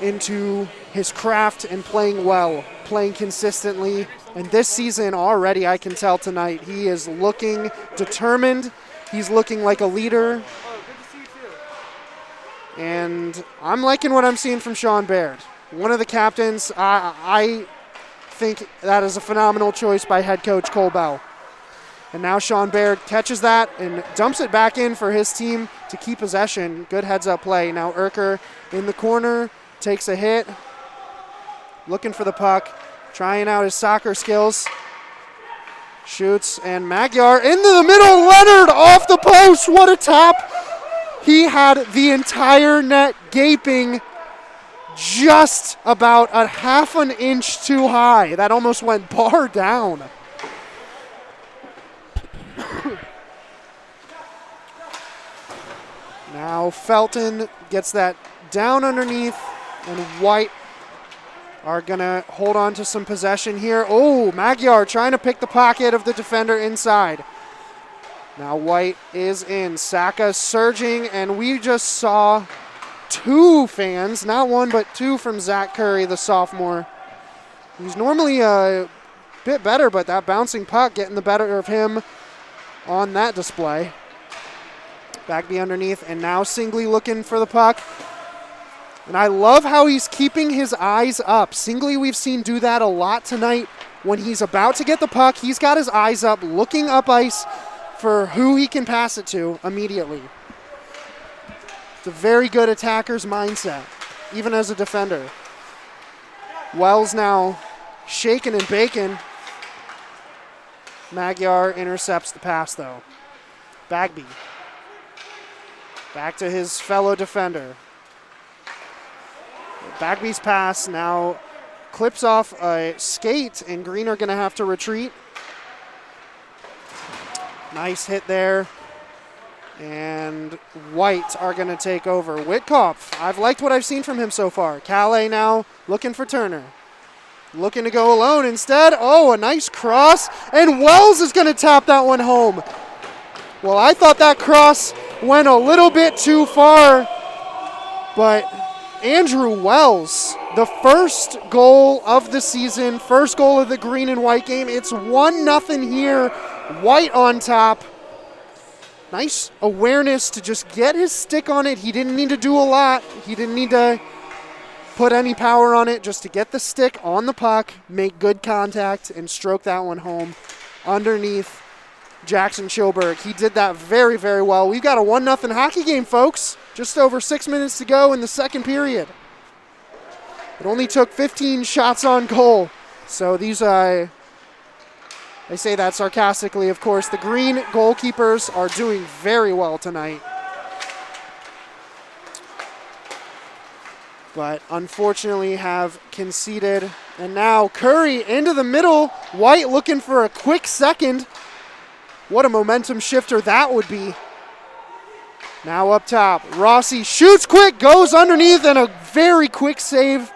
into his craft and playing well, playing consistently. And this season already, I can tell tonight, he is looking determined. He's looking like a leader. And I'm liking what I'm seeing from Sean Baird. One of the captains. I think that is a phenomenal choice by head coach Cole Bell. And now Sean Baird catches that and dumps it back in for his team to keep possession. Good heads-up play. Now Urker in the corner, takes a hit, looking for the puck, trying out his soccer skills. Shoots, and Magyar into the middle. Leonard off the post. What a tap. He had the entire net gaping, just about a half an inch too high. That almost went bar down. Now Felton gets that down underneath, and White are going to hold on to some possession here. Oh, Magyar trying to pick the pocket of the defender inside. Now White is in. Saka surging, and we just saw two fans, not one but two, from Zach Curry, the sophomore. He's normally a bit better, but that bouncing puck getting the better of him on that display. Bagby underneath, and now Singley looking for the puck. And I love how he's keeping his eyes up. Singley, we've seen do that a lot tonight. When he's about to get the puck, he's got his eyes up, looking up ice for who he can pass it to immediately. It's a very good attacker's mindset, even as a defender. Wells now shaking and baking. Magyar intercepts the pass, though. Bagby. Back to his fellow defender. Bagby's pass now clips off a skate, and Green are going to have to retreat. Nice hit there. And White are going to take over. Whitkopf, I've liked what I've seen from him so far. Calais now looking for Turner. Looking to go alone instead. Oh, a nice cross. And Wells is going to tap that one home. Well, I thought that cross went a little bit too far. But Andrew Wells, the first goal of the season, first goal of the green and white game. It's 1-0 here. White on top. Nice awareness to just get his stick on it. He didn't need to do a lot. He didn't need to put any power on it, just to get the stick on the puck, make good contact, and stroke that one home underneath Jackson Schilberg. He did that very, very well. We've got a 1-0 hockey game, folks. Just over 6 minutes to go in the second period. It only took 15 shots on goal. So these, I say that sarcastically, of course. The green goalkeepers are doing very well tonight. but unfortunately have conceded. And now Curry into the middle. White looking for a quick second. What a momentum shifter that would be. Now up top, Rossi shoots quick, goes underneath, and a very quick save.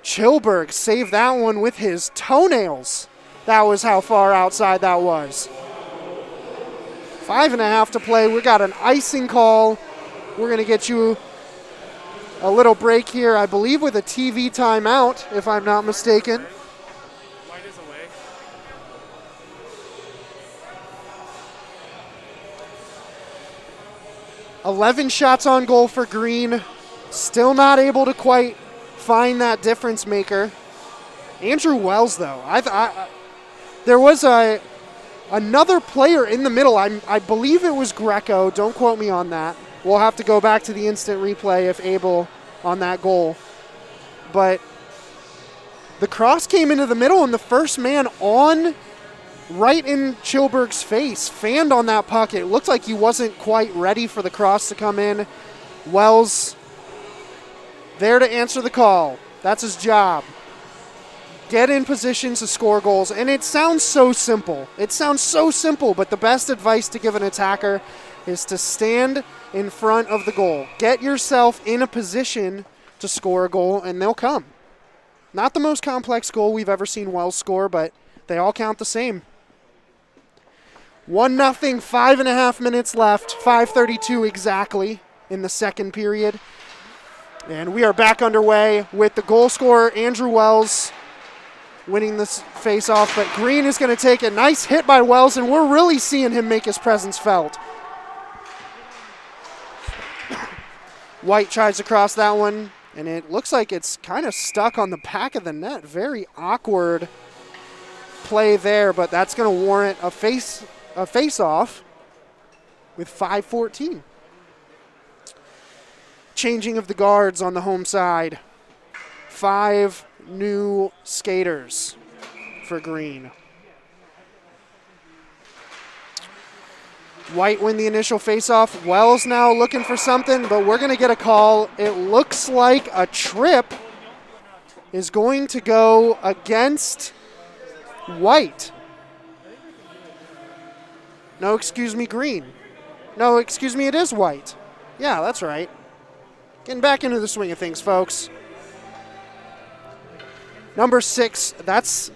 Chilberg saved that one with his toenails. That was how far outside that was. 5.5 to play. We got an icing call. We're going to get you a little break here, I believe, with a TV timeout, if I'm not mistaken. White is away. 11 shots on goal for Green. Still not able to quite find that difference maker. Andrew Wells, though. There was another player in the middle. I believe it was Greco. Don't quote me on that. We'll have to go back to the instant replay if able on that goal. But the cross came into the middle, and the first man on right in Chilberg's face fanned on that puck. It looked like he wasn't quite ready for the cross to come in. Wells there to answer the call. That's his job. Get in positions to score goals. And it sounds so simple. It sounds so simple, but the best advice to give an attacker is to stand in front of the goal. Get yourself in a position to score a goal, and they'll come. Not the most complex goal we've ever seen Wells score, but they all count the same. 1-0, 5.5 minutes left, 5:32 exactly in the second period. And we are back underway with the goal scorer, Andrew Wells, winning this face-off. But Green is going to take a nice hit by Wells, and we're really seeing him make his presence felt. White tries to cross that one, and it looks like it's kind of stuck on the back of the net. Very awkward play there, but that's going to warrant a face-off with 5:14. Changing of the guards on the home side. 5 new skaters for Green. White win the initial faceoff. Wells now looking for something, but we're going to get a call. It looks like a trip is going to go against White. No, excuse me, Green. No, excuse me, it is White. Yeah, that's right. Getting back into the swing of things, folks. Number 6, that's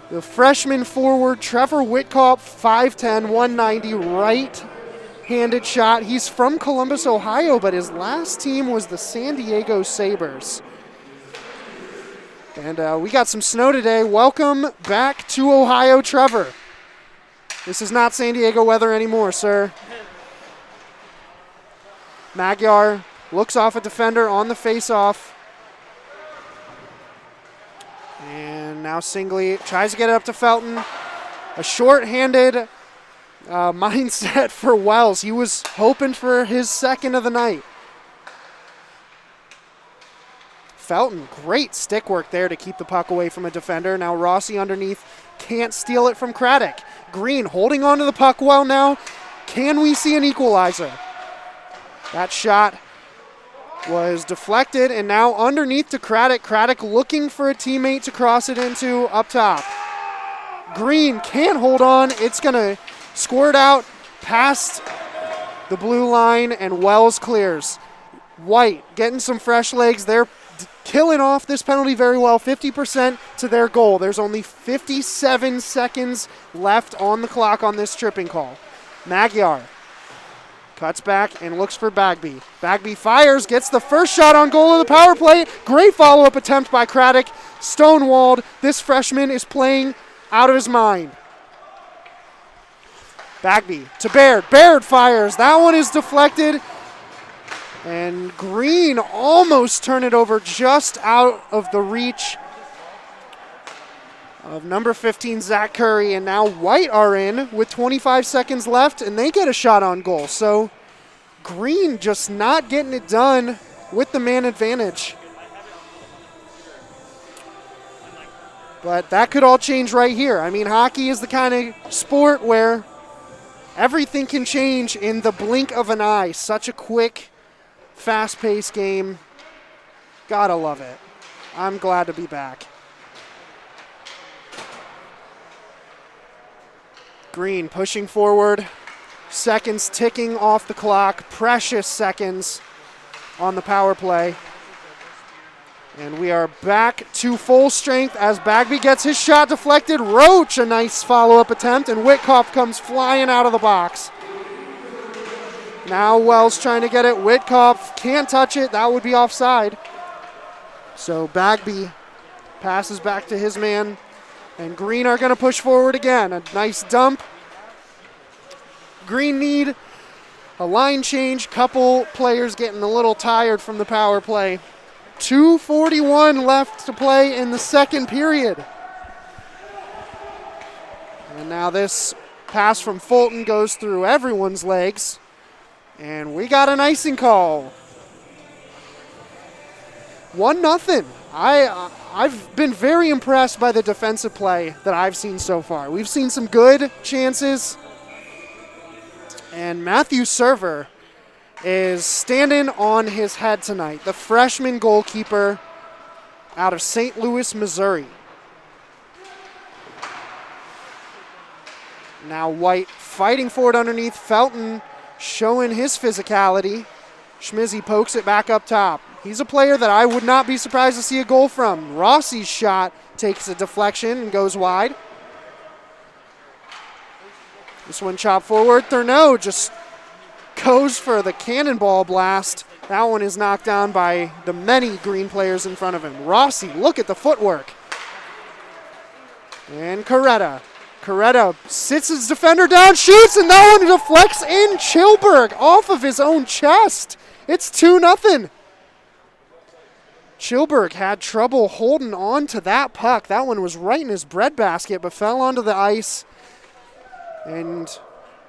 the freshman forward, Trevor Whitcop, 5'10", 190, right-handed shot. He's from Columbus, Ohio, but his last team was the San Diego Sabres. And we got some snow today. Welcome back to Ohio, Trevor. This is not San Diego weather anymore, sir. Magyar looks off a defender on the face-off. And now Singley tries to get it up to Felton. A short-handed mindset for Wells. He was hoping for his second of the night. Felton, great stick work there to keep the puck away from a defender. Now Rossi underneath, can't steal it from Craddock. Green holding on to the puck well now. Can we see an equalizer? That shot was deflected, and now underneath to Craddock. Craddock looking for a teammate to cross it into up top. Green can't hold on. It's going to squirt out past the blue line, and Wells clears. White getting some fresh legs. They're killing off this penalty very well. 50% to their goal. There's only 57 seconds left on the clock on this tripping call. Magyar cuts back and looks for Bagby. Bagby fires, gets the first shot on goal of the power play. Great follow-up attempt by Craddock. Stonewalled. This freshman is playing out of his mind. Bagby to Baird. Baird fires. That one is deflected. And Green almost turned it over, just out of the reach of number 15, Zach Curry. And now White are in with 25 seconds left, and they get a shot on goal. So Green just not getting it done with the man advantage. But that could all change right here. I mean, hockey is the kind of sport where everything can change in the blink of an eye. Such a quick fast-paced game. Gotta love it. I'm glad to be back. Green pushing forward. Seconds ticking off the clock. Precious seconds on the power play. And we are back to full strength as Bagby gets his shot deflected. Roach, a nice follow-up attempt, and Witkoff comes flying out of the box. Now Wells trying to get it. Witkoff can't touch it. That would be offside. So Bagby passes back to his man, and Green are going to push forward again. A nice dump. Green need a line change. Couple players getting a little tired from the power play. 2:41 left to play in the second period. And now this pass from Fulton goes through everyone's legs. And we got an icing call. 1-0. I've been very impressed by the defensive play that I've seen so far. We've seen some good chances. And Matthew Server is standing on his head tonight, the freshman goalkeeper out of St. Louis, Missouri. Now White fighting for it underneath. Felton showing his physicality. Schmizzy pokes it back up top. He's a player that I would not be surprised to see a goal from. Rossi's shot takes a deflection and goes wide. This one chopped forward. Thurneau just goes for the cannonball blast. That one is knocked down by the many Green players in front of him. Rossi, look at the footwork. And Coretta. Coretta sits his defender down, shoots, and that one deflects in. Chilberg off of his own chest. It's 2-0. Chilberg had trouble holding on to that puck. That one was right in his breadbasket, but fell onto the ice. And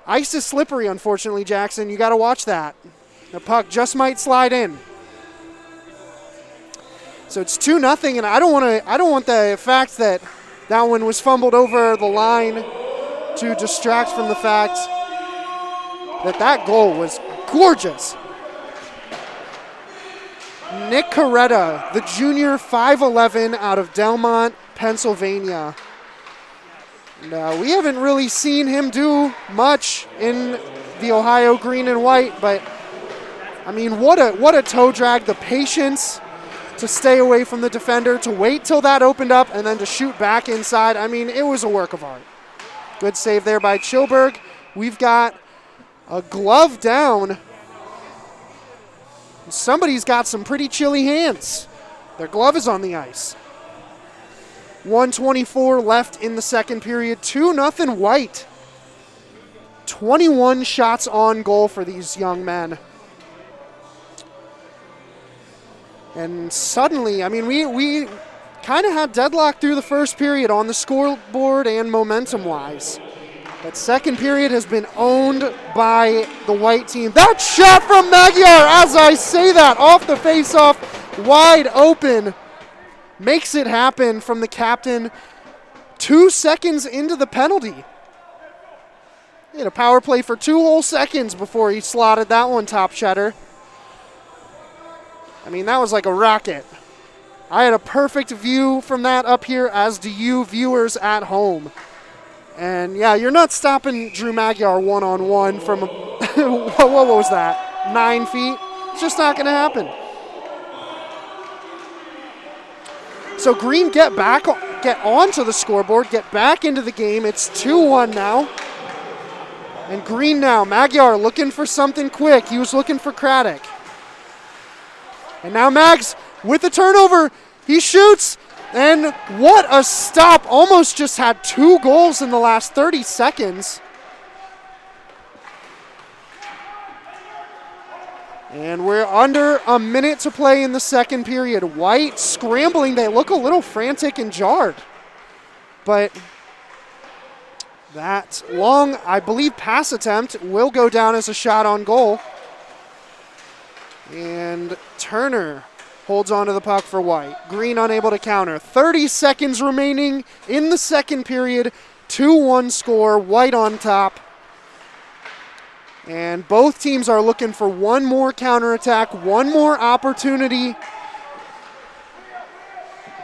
ice is slippery, unfortunately, Jackson. You got to watch that. The puck just might slide in. So it's 2-0, and I don't want the fact that that one was fumbled over the line to distract from the fact that that goal was gorgeous. Nick Coretta, the junior, 5'11", out of Delmont, Pennsylvania. And, we haven't really seen him do much in the Ohio green and white, but I mean, what a toe drag. The patience to stay away from the defender, to wait till that opened up, and then to shoot back inside. I mean, it was a work of art. Good save there by Chilberg. We've got a glove down. Somebody's got some pretty chilly hands. Their glove is on the ice. 1:24 left in the second period. 2-0 White. 21 shots on goal for these young men. And suddenly, I mean, we kind of had deadlock through the first period on the scoreboard and momentum-wise. That second period has been owned by the White team. That shot from Magyar, as I say that, off the face-off, wide open. Makes it happen from the captain 2 seconds into the penalty. He had a power play for 2 whole seconds before he slotted that one top cheddar. I mean, that was like a rocket. I had a perfect view from that up here, as do you viewers at home. And yeah, you're not stopping Drew Magyar one-on-one from, what was that, 9 feet? It's just not going to happen. So Green get onto the scoreboard, get back into the game. It's 2-1 now. And Green now, Magyar looking for something quick. He was looking for Craddock. And now Mags with the turnover. He shoots, and what a stop. Almost just had 2 goals in the last 30 seconds. And we're under a minute to play in the second period. White scrambling. They look a little frantic and jarred. But that long, I believe, pass attempt will go down as a shot on goal. And Turner holds onto the puck for White. Green unable to counter. 30 seconds remaining in the second period. 2-1 score. White on top. And both teams are looking for one more counterattack, one more opportunity.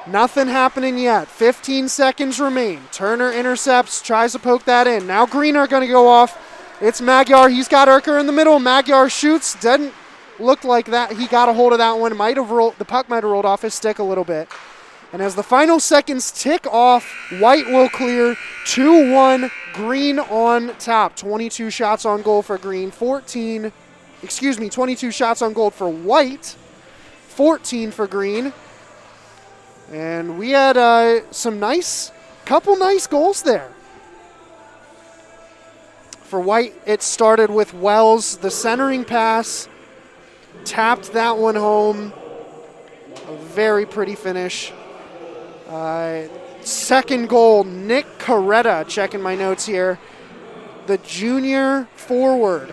Nothing happening yet. 15 seconds remain. Turner intercepts, tries to poke that in. Now Green are going to go off. It's Magyar. He's got Urker in the middle. Magyar shoots. Doesn't look like that. He got a hold of that one. The puck might have rolled off his stick a little bit. And as the final seconds tick off, White will clear 2-1. Green on top. 22 shots on goal for Green. 22 shots on goal for White. 14 for Green. And we had couple nice goals there. For White, it started with Wells, the centering pass, tapped that one home. A very pretty finish. Second goal, Nick Coretta, checking my notes here. The junior forward.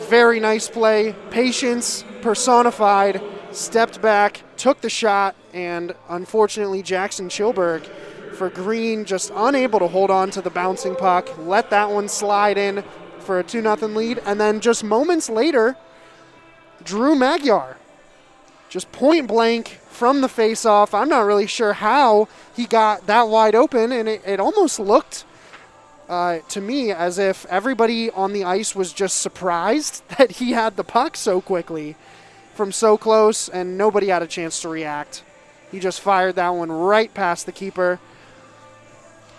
Very nice play. Patience personified. Stepped back, took the shot, and unfortunately Jackson Chilberg for Green just unable to hold on to the bouncing puck. Let that one slide in for a 2-0 lead. And then just moments later, Drew Magyar. Just point blank from the faceoff. I'm not really sure how he got that wide open, and it almost looked to me as if everybody on the ice was just surprised that he had the puck so quickly from so close, and nobody had a chance to react. He just fired that one right past the keeper.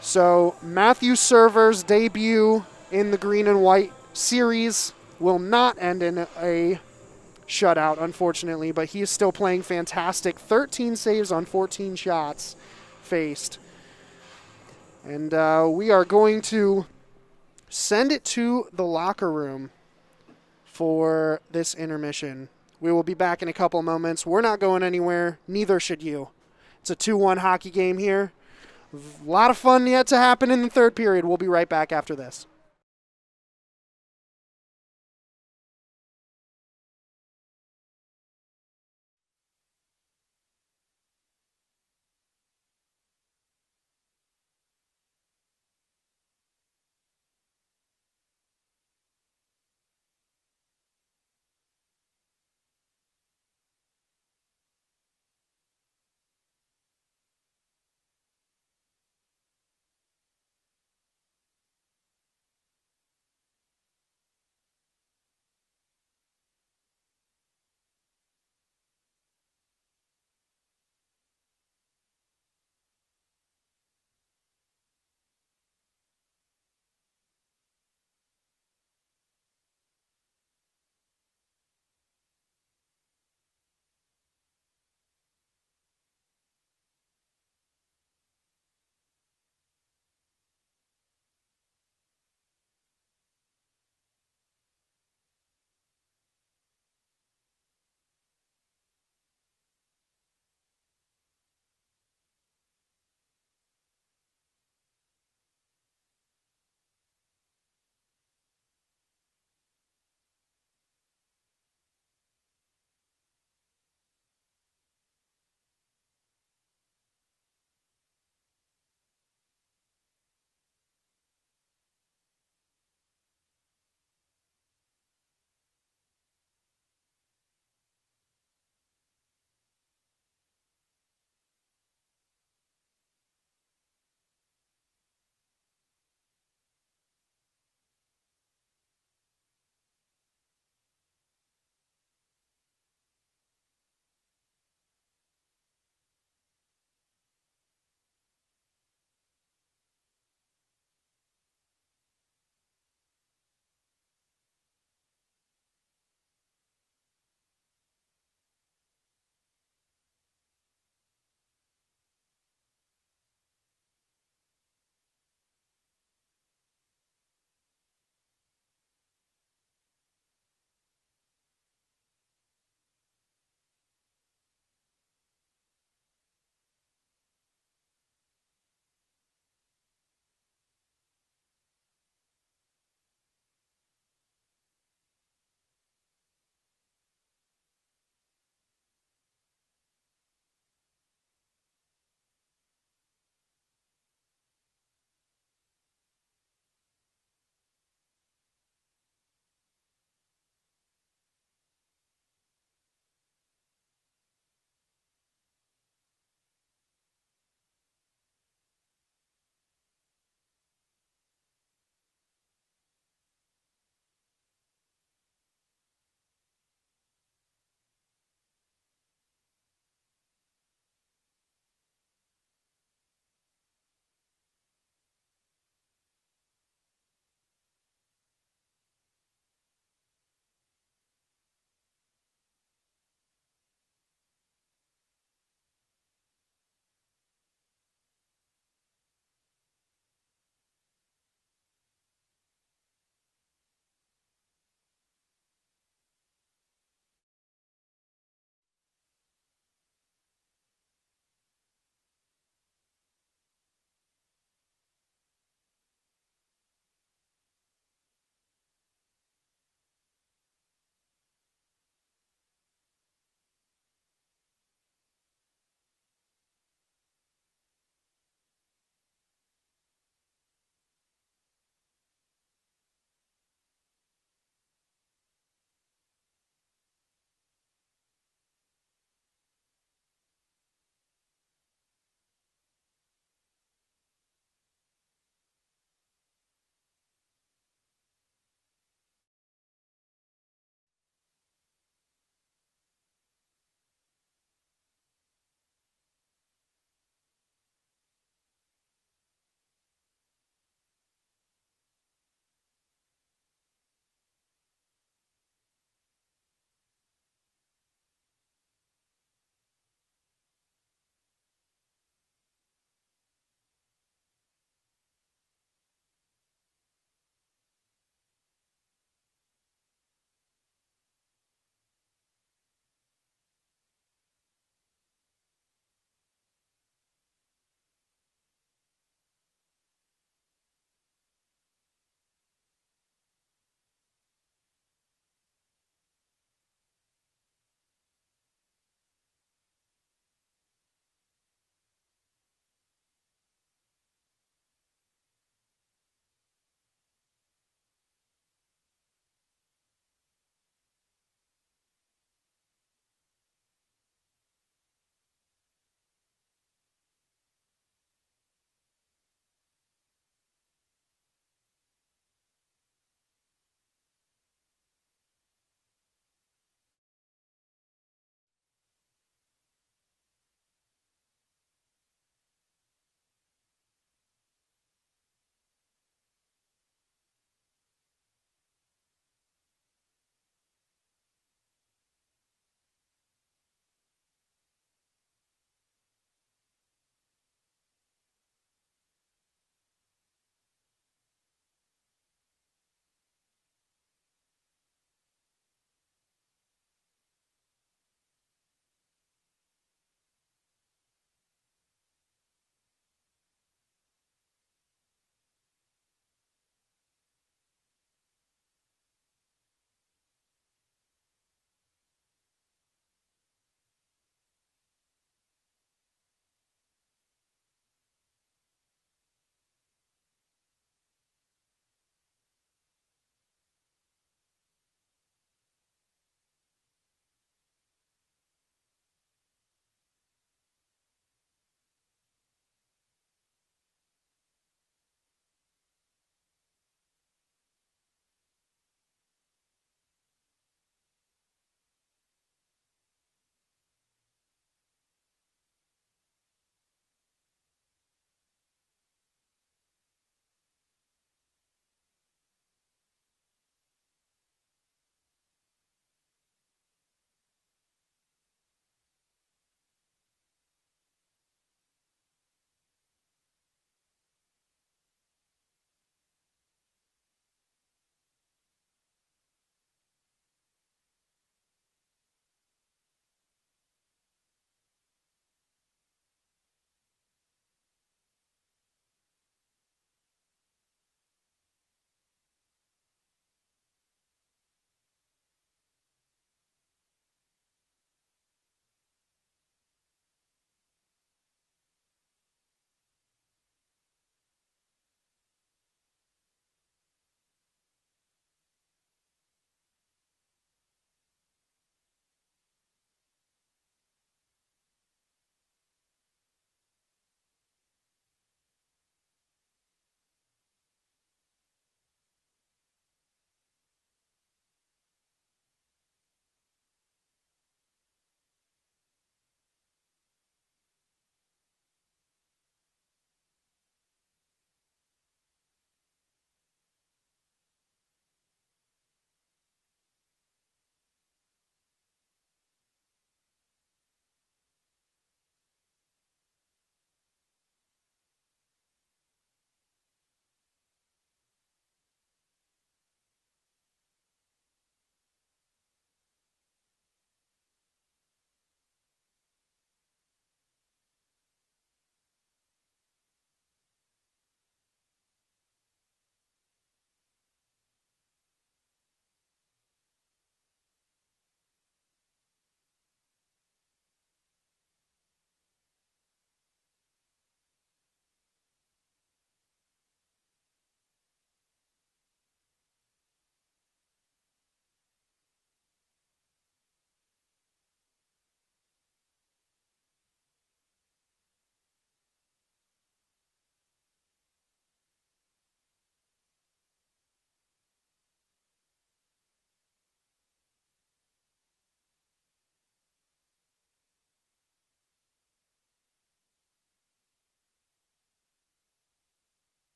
So Matthew Server's debut in the Green and White series will not end in a shutout, unfortunately, but he is still playing fantastic. 13 saves on 14 shots faced. And we are going to send it to the locker room for this intermission. We will be back in a couple moments. We're not going anywhere. Neither should you. It's a 2-1 hockey game here. A lot of fun yet to happen in the third period. We'll be right back after this.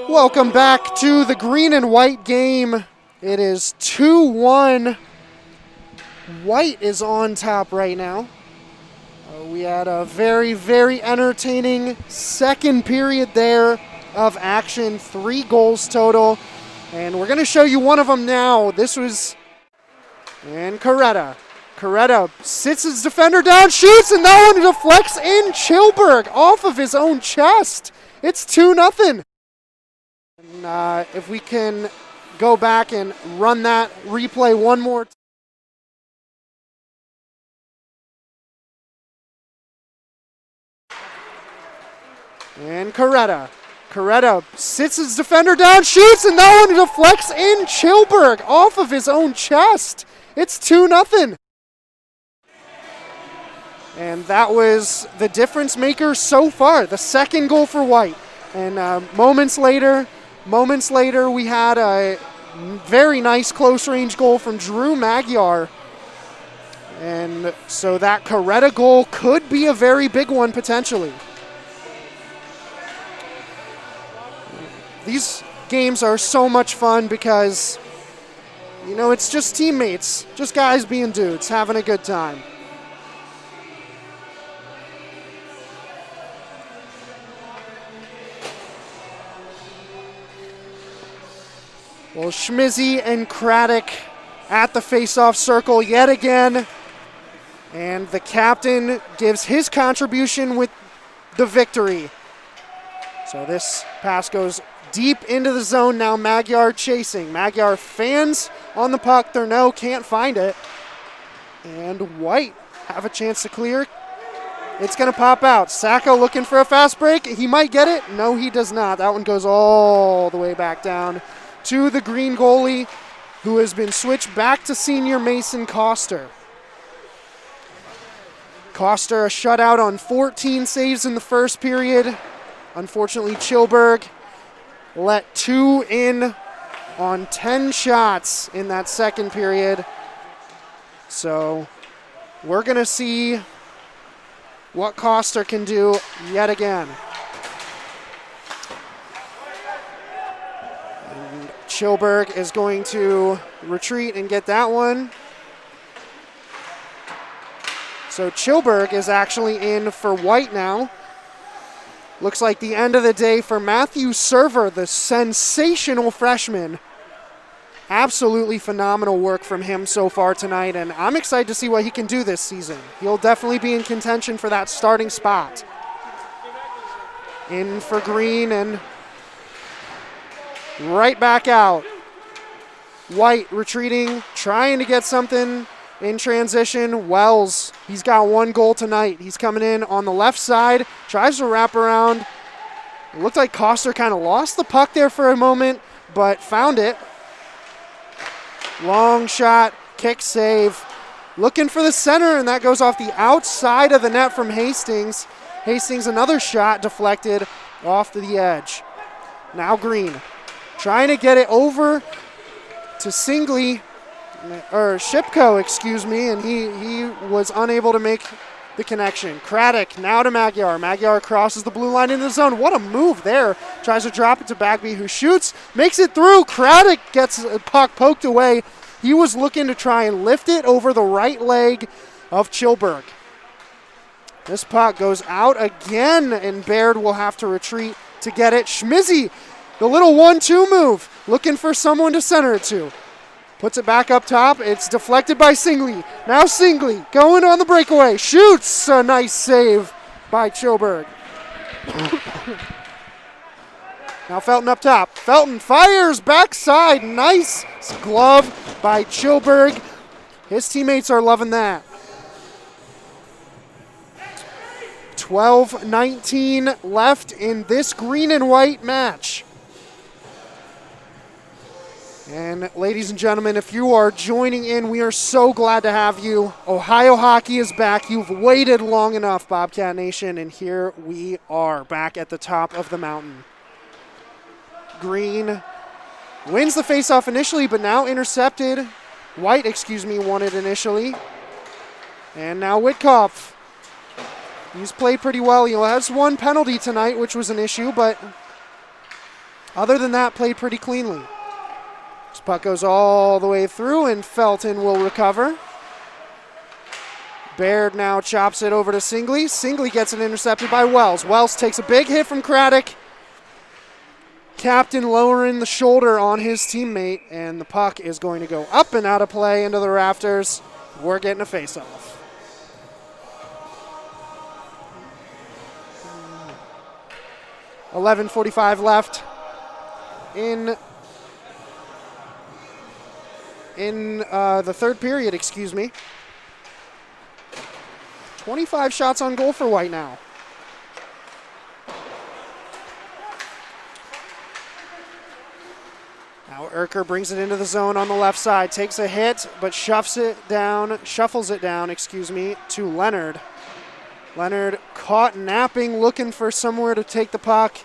Welcome back to the green and white game. It is 2-1. White is on top right now. We had a very, very entertaining second period there of action. 3 goals total. And we're going to show you one of them now. This was... And Coretta. Coretta sits his defender down, shoots, and that one deflects in Chilberg off of his own chest. It's 2-0. And if we can go back and run that replay one more time. And Coretta. Coretta sits his defender down, shoots, and that one deflects in Chilberg off of his own chest. It's 2-0. And that was the difference maker so far, the second goal for White. And moments later, we had a very nice close-range goal from Drew Magyar. And so that Coretta goal could be a very big one potentially. These games are so much fun because, you know, it's just teammates, just guys being dudes, having a good time. Well, Schmizzy and Craddock at the face-off circle yet again. And the captain gives his contribution with the victory. So this pass goes deep into the zone. Now Magyar chasing. Magyar fans on the puck. Thurneau can't find it. And White have a chance to clear. It's going to pop out. Sacco looking for a fast break. He might get it. No, he does not. That one goes all the way back down to the green goalie, who has been switched back to senior Mason Coster. Coster a shutout on 14 saves in the first period. Unfortunately, Chilberg let 2 in on 10 shots in that second period. So we're going to see what Coster can do yet again. And Chilberg is going to retreat and get that one. So Chilberg is actually in for White now. Looks like the end of the day for Matthew Server, the sensational freshman. Absolutely phenomenal work from him so far tonight, and I'm excited to see what he can do this season. He'll definitely be in contention for that starting spot. In for Green and right back out. White retreating, trying to get something in transition. Wells, he's got 1 goal tonight. He's coming in on the left side, tries to wrap around. It looked like Coster kind of lost the puck there for a moment, but found it. Long shot, kick save. Looking for the center, and that goes off the outside of the net from Hastings. Hastings, another shot deflected off to the edge. Now Green, trying to get it over to Shipko, excuse me, and he was unable to make the connection. Craddock now to Magyar. Magyar crosses the blue line into the zone. What a move there. Tries to drop it to Bagby, who shoots, makes it through. Craddock gets a puck poked away. He was looking to try and lift it over the right leg of Chilberg. This puck goes out again, and Baird will have to retreat to get it. Schmizzy, the little 1-2 move, looking for someone to center it to. Puts it back up top. It's deflected by Singley. Now Singley going on the breakaway. Shoots. A nice save by Chilberg. Now Felton up top. Felton fires backside. Nice glove by Chilberg. His teammates are loving that. 12-19 left in this green and white match. And ladies and gentlemen, if you are joining in, we are so glad to have you. Ohio hockey is back. You've waited long enough, Bobcat Nation, and here we are back at the top of the mountain. Green wins the faceoff initially, but now intercepted. White, won it initially. And now Whitkopf. He's played pretty well. He has 1 penalty tonight, which was an issue, but Other than that, played pretty cleanly. This puck goes all the way through, and Felton will recover. Baird now chops it over to Singley. Singley gets it intercepted by Wells. Wells takes a big hit from Craddock. Captain lowering the shoulder on his teammate, and the puck is going to go up and out of play into the rafters. We're getting a face-off. .11:45 left in the third period, excuse me. 25 shots on goal for White now. Now Urker brings it into the zone on the left side, takes a hit, but shuffles it down, to Leonard. Leonard caught napping, looking for somewhere to take the puck,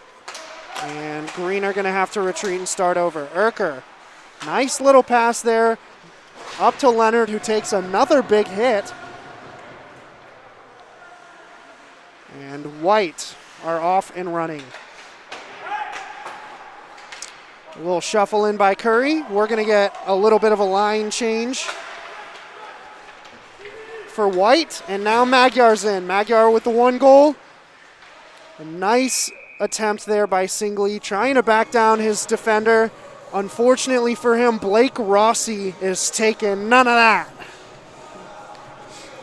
and Green are going to have to retreat and start over. Urker, nice little pass there, up to Leonard, who takes another big hit. And White are off and running. A little shuffle in by Curry. We're going to get a little bit of a line change for White. And now Magyar's in. Magyar with the 1 goal. A nice attempt there by Singley, trying to back down his defender. Unfortunately for him, Blake Rossi is taking none of that.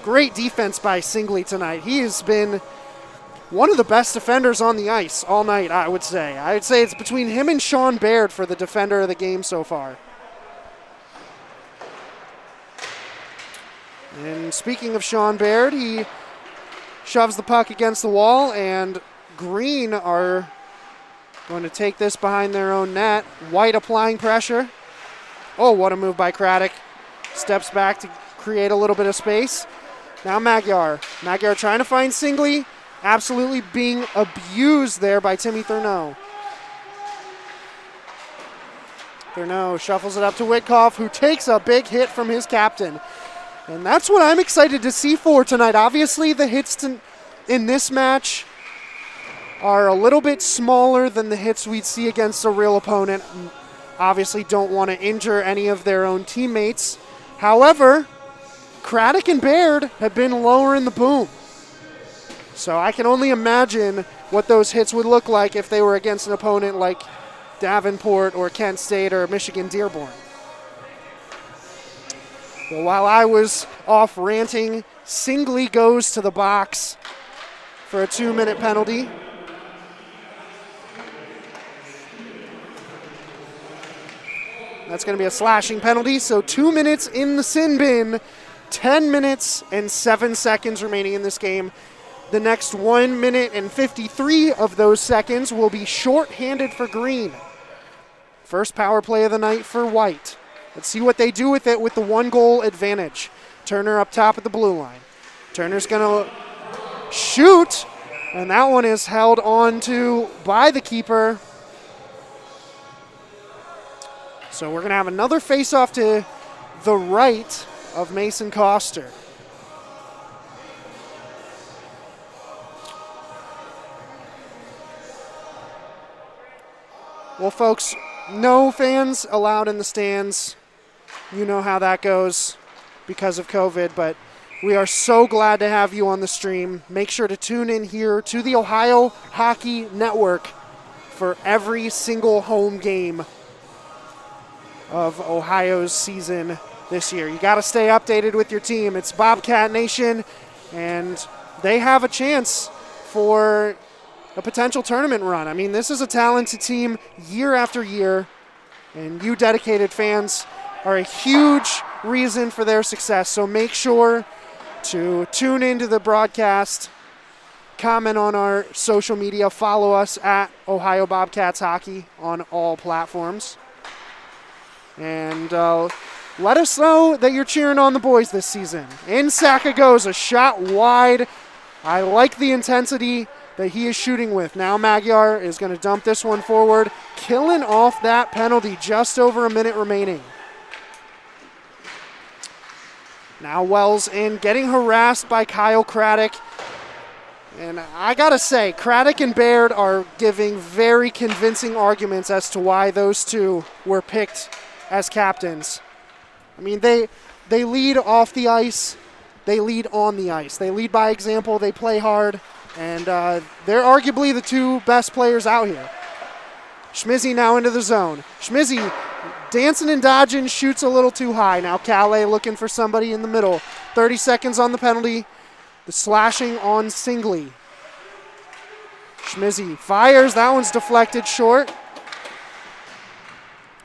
Great defense by Singley tonight. He has been one of the best defenders on the ice all night, I would say. I would say it's between him and Sean Baird for the defender of the game so far. And speaking of Sean Baird, he shoves the puck against the wall, and Green are going to take this behind their own net. White applying pressure. Oh, what a move by Craddock. Steps back to create a little bit of space. Now Magyar. Magyar trying to find Singley. Absolutely being abused there by Timmy Thurneau. Thurneau shuffles it up to Witkoff, who takes a big hit from his captain. And that's what I'm excited to see for tonight. Obviously, the hits in this match are a little bit smaller than the hits we'd see against a real opponent. Obviously don't want to injure any of their own teammates. However, Craddock and Baird have been lowering the boom. So I can only imagine what those hits would look like if they were against an opponent like Davenport or Kent State or Michigan Dearborn. Well, while I was off ranting, Singley goes to the box for a 2-minute penalty. That's going to be a slashing penalty, so 2 minutes in the sin bin, 10 minutes and 7 seconds remaining in this game. The next 1 minute and 53 of those seconds will be shorthanded for Green. First power play of the night for White. Let's see what they do with it with the 1-goal advantage. Turner up top at the blue line. Turner's going to shoot, and that one is held on to by the keeper. So we're going to have another face-off to the right of Mason Coster. Well, folks, no fans allowed in the stands. You know how that goes because of COVID, but we are so glad to have you on the stream. Make sure to tune in here to the Ohio Hockey Network for every single home game of Ohio's season this year. You got to stay updated with your team. It's Bobcat Nation, and they have a chance for a potential tournament run. I mean, this is a talented team year after year, and you dedicated fans are a huge reason for their success. So make sure to tune into the broadcast, comment on our social media, follow us at Ohio Bobcats Hockey on all platforms, and let us know that you're cheering on the boys this season. In Saka goes, a shot wide. I like the intensity that he is shooting with. Now Magyar is going to dump this one forward, killing off that penalty, just over a minute remaining. Now Wells in, getting harassed by Kyle Craddock. And I got to say, Craddock and Baird are giving very convincing arguments as to why those two were picked as captains. I mean, they lead off the ice. They lead on the ice. They lead by example. They play hard. And they're arguably the two best players out here. Schmizzy now into the zone. Schmizzy dancing and dodging, shoots a little too high. Now Calais looking for somebody in the middle. 30 seconds on the penalty. The slashing on Singley. Schmizzy fires. That one's deflected short.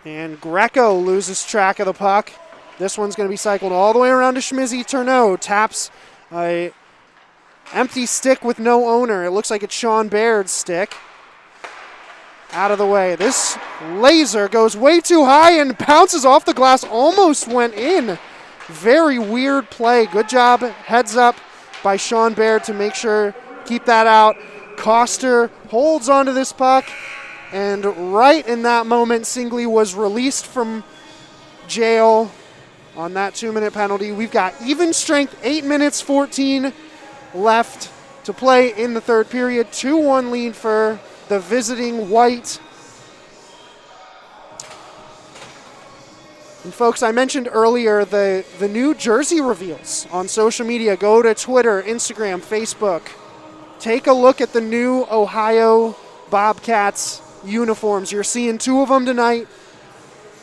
And Greco loses track of the puck. This one's going to be cycled all the way around to Schmizzy. Tourneau taps a empty stick with no owner. It looks like it's Sean Baird's stick. Out of the way. This laser goes way too high and bounces off the glass. Almost went in. Very weird play. Good job. Heads up by Sean Baird to make sure, keep that out. Coster holds onto this puck. And right in that moment, Singley was released from jail on that 2-minute penalty. We've got even strength, 8 minutes, 14 left to play in the third period. 2-1 lead for the visiting White. And folks, I mentioned earlier the new jersey reveals on social media. Go to Twitter, Instagram, Facebook. Take a look at the new Ohio Bobcats uniforms. You're seeing 2 of them tonight.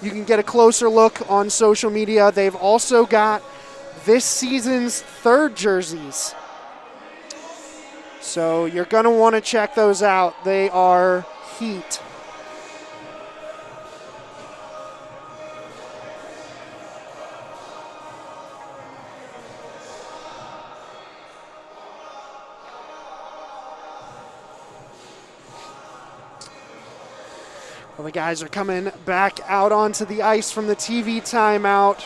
You can get a closer look on social media. They've also got this season's third jerseys. So you're going to want to check those out. They are heat. Well, the guys are coming back out onto the ice from the TV timeout.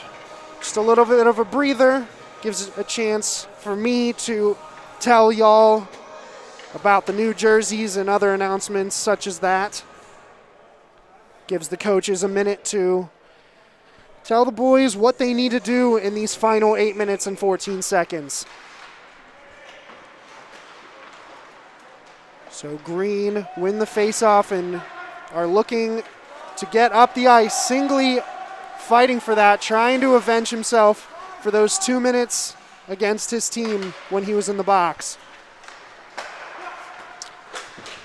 Just a little bit of a breather. Gives a chance for me to tell y'all about the new jerseys and other announcements such as that. Gives the coaches a minute to tell the boys what they need to do in these final 8 minutes and 14 seconds. So Green win the faceoff and are looking to get up the ice. Singley fighting for that, trying to avenge himself for those 2 minutes against his team when he was in the box.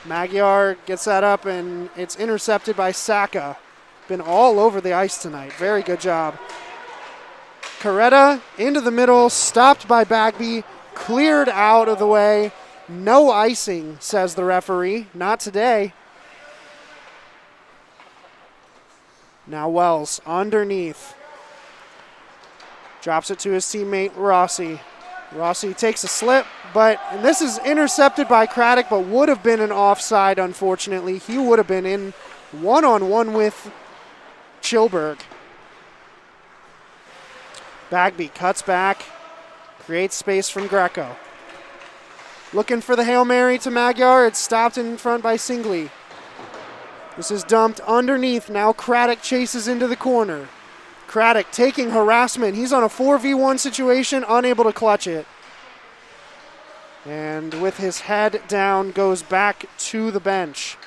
Magyar gets that up, and it's intercepted by Saka. Been all over the ice tonight. Very good job. Coretta into the middle, stopped by Bagby, cleared out of the way. No icing, says the referee. Not today. Now Wells underneath. Drops it to his teammate Rossi. Rossi takes a slip, and this is intercepted by Craddock, but would have been an offside, unfortunately. He would have been in one-on-one with Chilberg. Bagby cuts back, creates space from Greco. Looking for the Hail Mary to Magyar. It's stopped in front by Singley. This is dumped underneath. Now Craddock chases into the corner. Craddock taking harassment. He's on a 4v1 situation, unable to clutch it. And with his head down, goes back to the bench.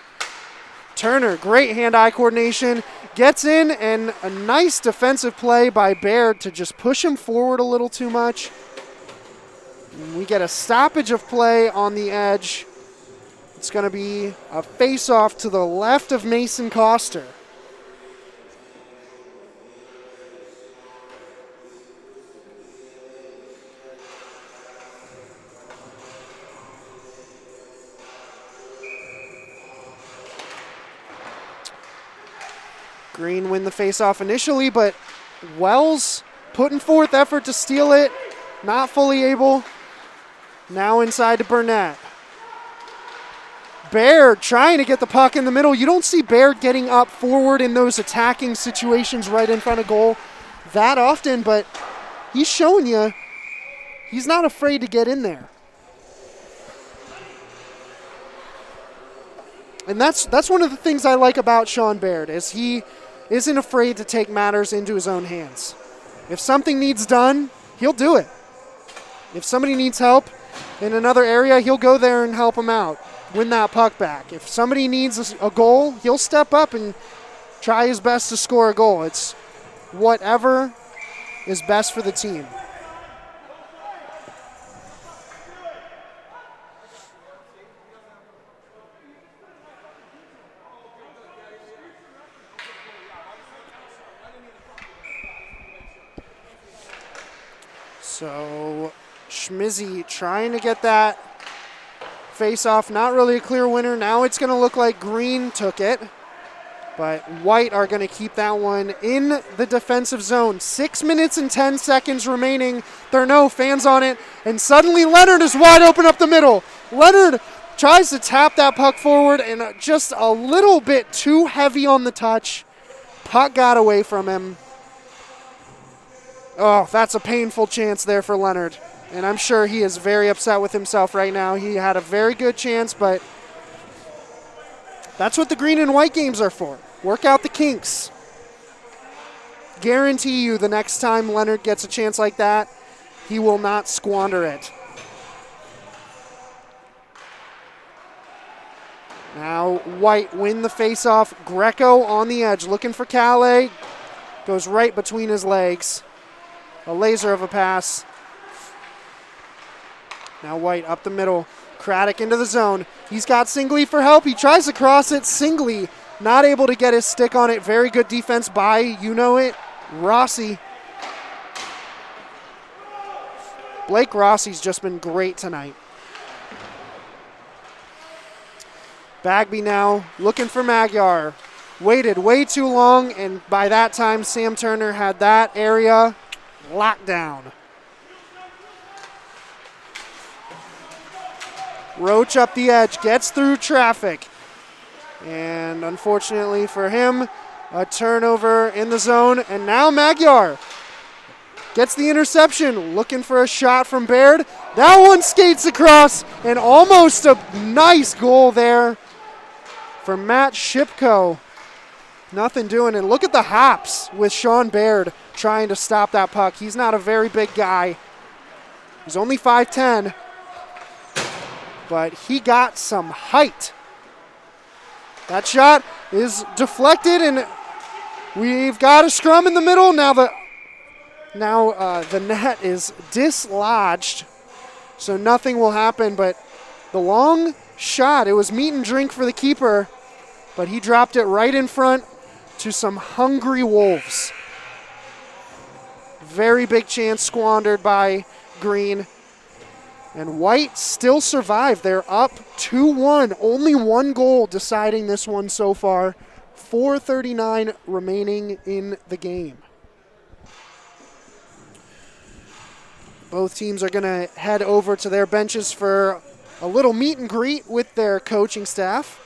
Turner, great hand-eye coordination. Gets in, and a nice defensive play by Baird to just push him forward a little too much. And we get a stoppage of play on the edge. It's going to be a face-off to the left of Mason Coster. Green win the face-off initially, but Wells putting forth effort to steal it. Not fully able. Now inside to Burnett. Baird trying to get the puck in the middle. You don't see Baird getting up forward in those attacking situations right in front of goal that often, but he's showing you he's not afraid to get in there. And that's one of the things I like about Sean Baird, is he isn't afraid to take matters into his own hands. If something needs done, he'll do it. If somebody needs help, in another area, he'll go there and help him out, win that puck back. If somebody needs a goal, he'll step up and try his best to score a goal. It's whatever is best for the team. So Schmizzy trying to get that face-off. Not really a clear winner. Now it's going to look like Green took it. But White are going to keep that one in the defensive zone. 6 minutes and 10 seconds remaining. There are no fans on it. And suddenly Leonard is wide open up the middle. Leonard tries to tap that puck forward and just a little bit too heavy on the touch. Puck got away from him. Oh, that's a painful chance there for Leonard. And I'm sure he is very upset with himself right now. He had a very good chance, but that's what the green and white games are for. Work out the kinks. Guarantee you the next time Leonard gets a chance like that, he will not squander it. Now White win the faceoff. Greco on the edge looking for Calais. Goes right between his legs. A laser of a pass. Now White up the middle. Craddock into the zone. He's got Singley for help. He tries to cross it. Singley not able to get his stick on it. Very good defense by, you know it, Rossi. Blake Rossi's just been great tonight. Bagby now looking for Magyar. Waited way too long, and by that time, Sam Turner had that area locked down. Roach up the edge, gets through traffic. And unfortunately for him, a turnover in the zone. And now Magyar gets the interception, looking for a shot from Baird. That one skates across, and almost a nice goal there for Matt Shipko. Nothing doing, and look at the hops with Sean Baird trying to stop that puck. He's not a very big guy. He's only 5'10", but he got some height. That shot is deflected, and we've got a scrum in the middle. Now the net is dislodged, so nothing will happen, but the long shot, it was meat and drink for the keeper, but he dropped it right in front to some hungry Wolves. Very big chance squandered by Green. And White still survived. They're up 2-1. Only one goal deciding this one so far. 4:39 remaining in the game. Both teams are going to head over to their benches for a little meet and greet with their coaching staff.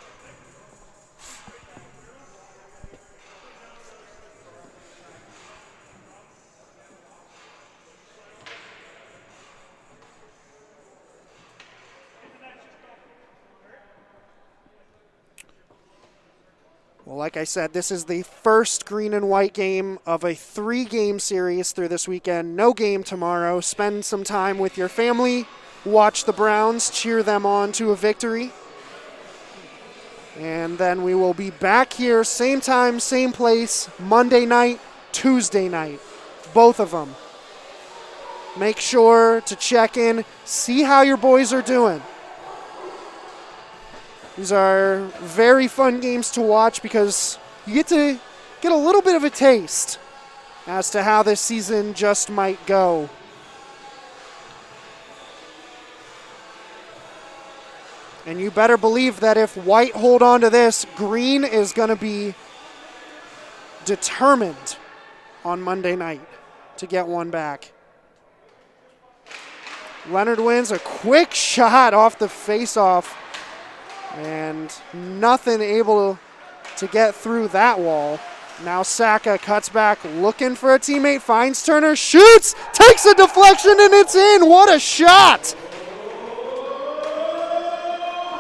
Well, like I said, this is the first green and white game of a 3-game series through this weekend. No game tomorrow. Spend some time with your family. Watch the Browns. Cheer them on to a victory. And then we will be back here, same time, same place, Monday night, Tuesday night. Both of them. Make sure to check in. See how your boys are doing. These are very fun games to watch because you get to get a little bit of a taste as to how this season just might go. And you better believe that if White hold on to this, Green is going to be determined on Monday night to get one back. Leonard wins a quick shot off the face-off. And nothing able to get through that wall. Now Saka cuts back, looking for a teammate, finds Turner, shoots, takes a deflection, and it's in. What a shot!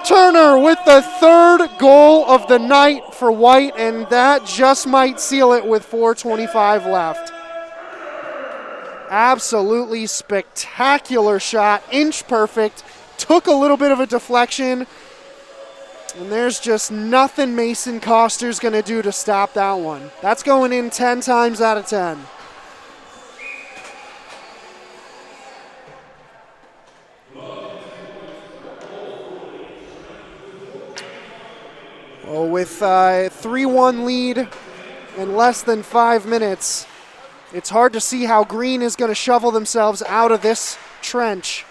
Turner with the 3rd goal of the night for White, and that just might seal it with 4:25 left. Absolutely spectacular shot, inch perfect. took a little bit of a deflection. And there's just nothing Mason Coster's going to do to stop that one. That's going in 10 times out of 10. Well, with a 3-1 lead in less than 5 minutes, it's hard to see how Green is going to shovel themselves out of this trench.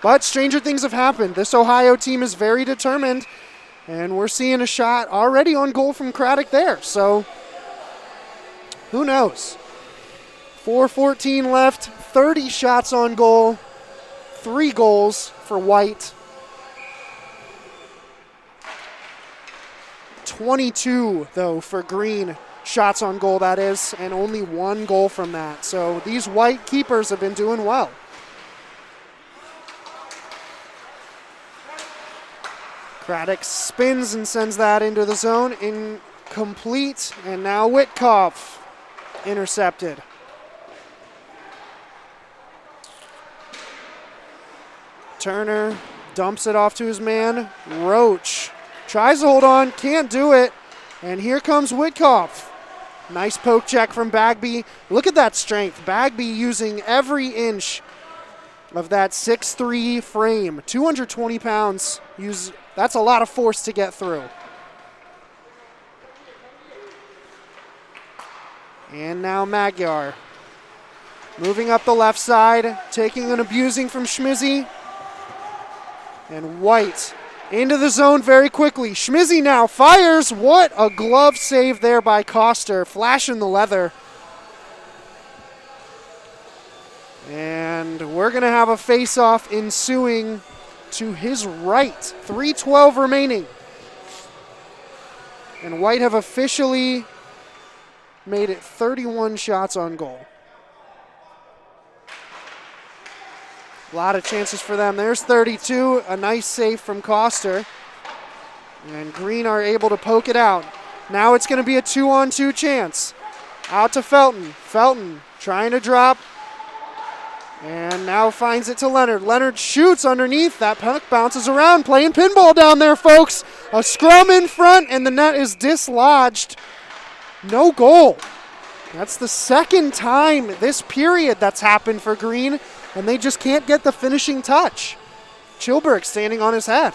But stranger things have happened. This Ohio team is very determined, and we're seeing a shot already on goal from Craddock there. So who knows? 4:14 left, 30 shots on goal, 3 goals for White. 22, though, for Green. Shots on goal, that is, and only 1 goal from that. So these White keepers have been doing well. Craddock spins and sends that into the zone. Incomplete, and now Witkoff intercepted. Turner dumps it off to his man. Roach tries to hold on, can't do it, and here comes Witkoff. Nice poke check from Bagby. Look at that strength. Bagby using every inch of that 6'3" frame. 220 pounds. That's a lot of force to get through. And now Magyar. Moving up the left side, taking an abusing from Schmizzy. And White into the zone very quickly. Schmizzy now fires. What a glove save there by Coster, flashing the leather. And we're going to have a face-off ensuing to his right. 3:12 remaining. And White have officially made it 31 shots on goal. A lot of chances for them. There's 32, a nice save from Coster. And Green are able to poke it out. Now it's going to be a 2-on-2 chance. Out to Felton. Felton trying to drop. And now finds it to Leonard. Leonard shoots underneath. That puck bounces around. Playing pinball down there, folks. A scrum in front, and the net is dislodged. No goal. That's the second time this period that's happened for Green, and they just can't get the finishing touch. Chilberg standing on his head.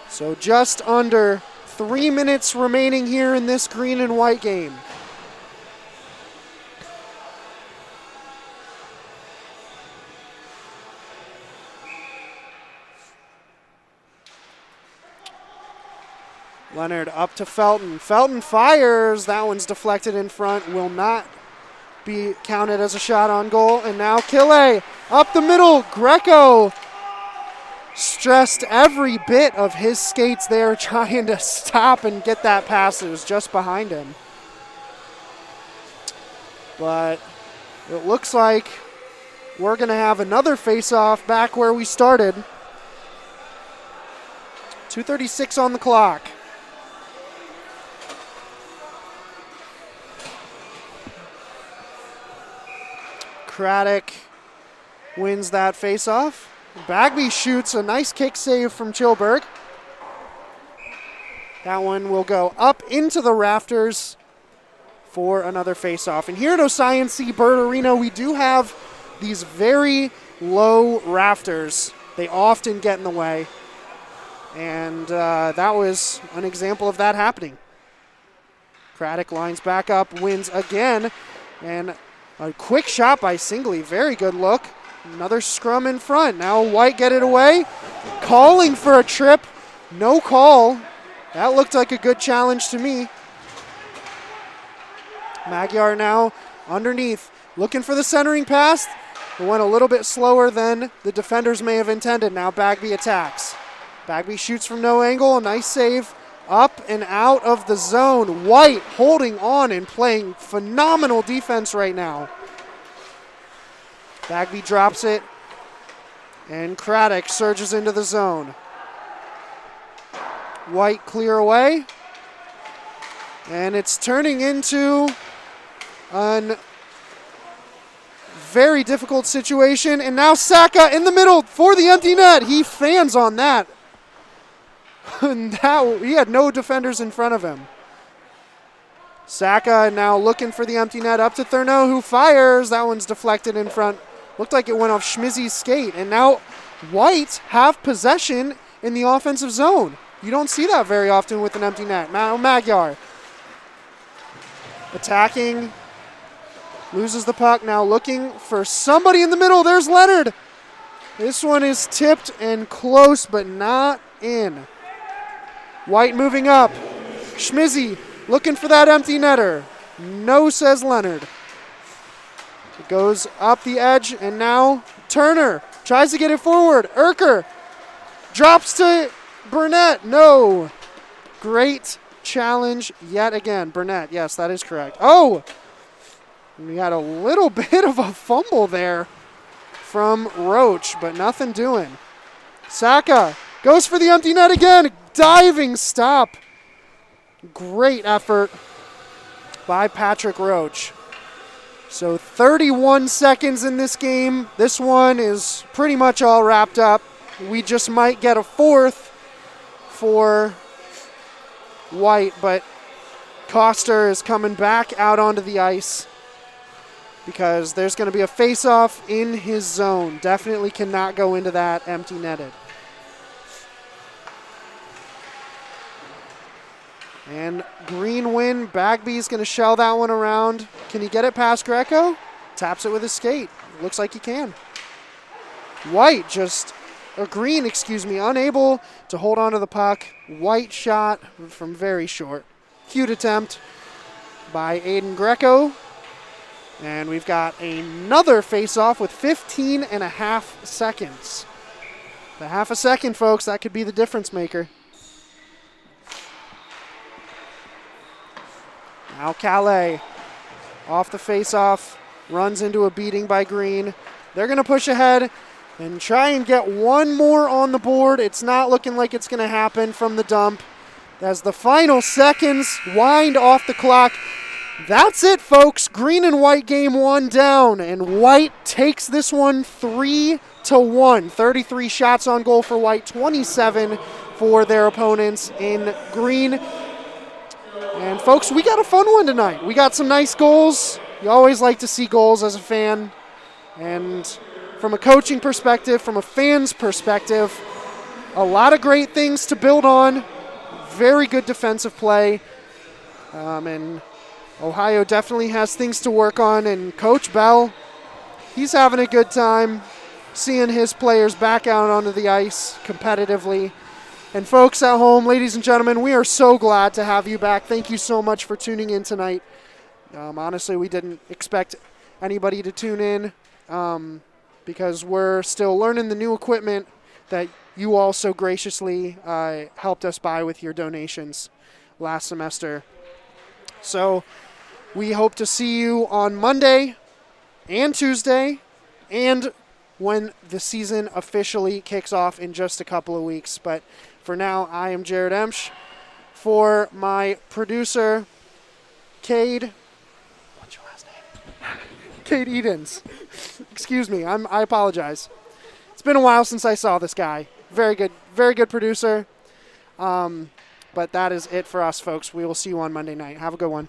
So just under 3 minutes remaining here in this Green and White game. Leonard up to Felton. Felton fires. That one's deflected in front. Will not be counted as a shot on goal. And now Kille up the middle. Greco stressed every bit of his skates there, trying to stop and get that pass. It was just behind him. But it looks like we're going to have another face-off back where we started. 2:36 on the clock. Craddock wins that face-off. Bagby shoots a nice kick save from Chilberg. That one will go up into the rafters for another face-off. And here at OSINC Bird Arena, we do have these very low rafters. They often get in the way. And that was an example of that happening. Craddock lines back up, wins again. And a quick shot by Singley. Very good look. Another scrum in front. Now White get it away. Calling for a trip. No call. That looked like a good challenge to me. Magyar now underneath. Looking for the centering pass. It went a little bit slower than the defenders may have intended. Now Bagby attacks. Bagby shoots from no angle. A nice save. Up and out of the zone. White holding on and playing phenomenal defense right now. Bagby drops it, and Craddock surges into the zone. White clear away, and it's turning into a very difficult situation. And now Saka in the middle for the empty net. He fans on that. Now he had no defenders in front of him. Saka now looking for the empty net up to Thurno, who fires. That one's deflected in front. Looked like it went off Schmizzy's skate. And now White have possession in the offensive zone. You don't see that very often with an empty net. Magyar attacking. Loses the puck. Now looking for somebody in the middle. There's Leonard. This one is tipped and close, but not in. White moving up. Schmizzy looking for that empty netter. No, says Leonard. It goes up the edge, and now Turner tries to get it forward. Urker drops to Burnett. No. Great challenge yet again. Burnett, yes, that is correct. Oh, we had a little bit of a fumble there from Roach, but nothing doing. Saka goes for the empty net again. Diving stop. Great effort by Patrick Roach. So 31 seconds in this game. This one is pretty much all wrapped up. We just might get a fourth for White, but Coster is coming back out onto the ice because there's going to be a face-off in his zone. Definitely cannot go into that empty netted. And green win. Bagby's going to shell that one around. Can he get it past Greco? Taps it with his skate. Looks like he can. White Green, unable to hold on to the puck. White shot from very short. Cute attempt by Aiden Greco. And we've got another face-off with 15 and a half seconds. The half a second, folks, that could be the difference maker. Now Calais off the face-off, runs into a beating by Green. They're going to push ahead and try and get one more on the board. It's not looking like it's going to happen from the dump. As the final seconds wind off the clock. That's it, folks. Green and White game one down, and White takes this one 3-1. 33 shots on goal for White, 27 for their opponents in Green. And, folks, we got a fun one tonight. We got some nice goals. You always like to see goals as a fan. And from a coaching perspective, from a fan's perspective, a lot of great things to build on. Very good defensive play. And Ohio definitely has things to work on. And Coach Bell, he's having a good time seeing his players back out onto the ice competitively. And folks at home, ladies and gentlemen, we are so glad to have you back. Thank you so much for tuning in tonight. Honestly, we didn't expect anybody to tune in because we're still learning the new equipment that you all so graciously helped us buy with your donations last semester. So we hope to see you on Monday and Tuesday and when the season officially kicks off in just a couple of weeks. But for now, I am Jared Emsch. For my producer, Cade. What's your last name? Cade Edens. Excuse me. I apologize. It's been a while since I saw this guy. Very good producer. But that is it for us, folks. We will see you on Monday night. Have a good one.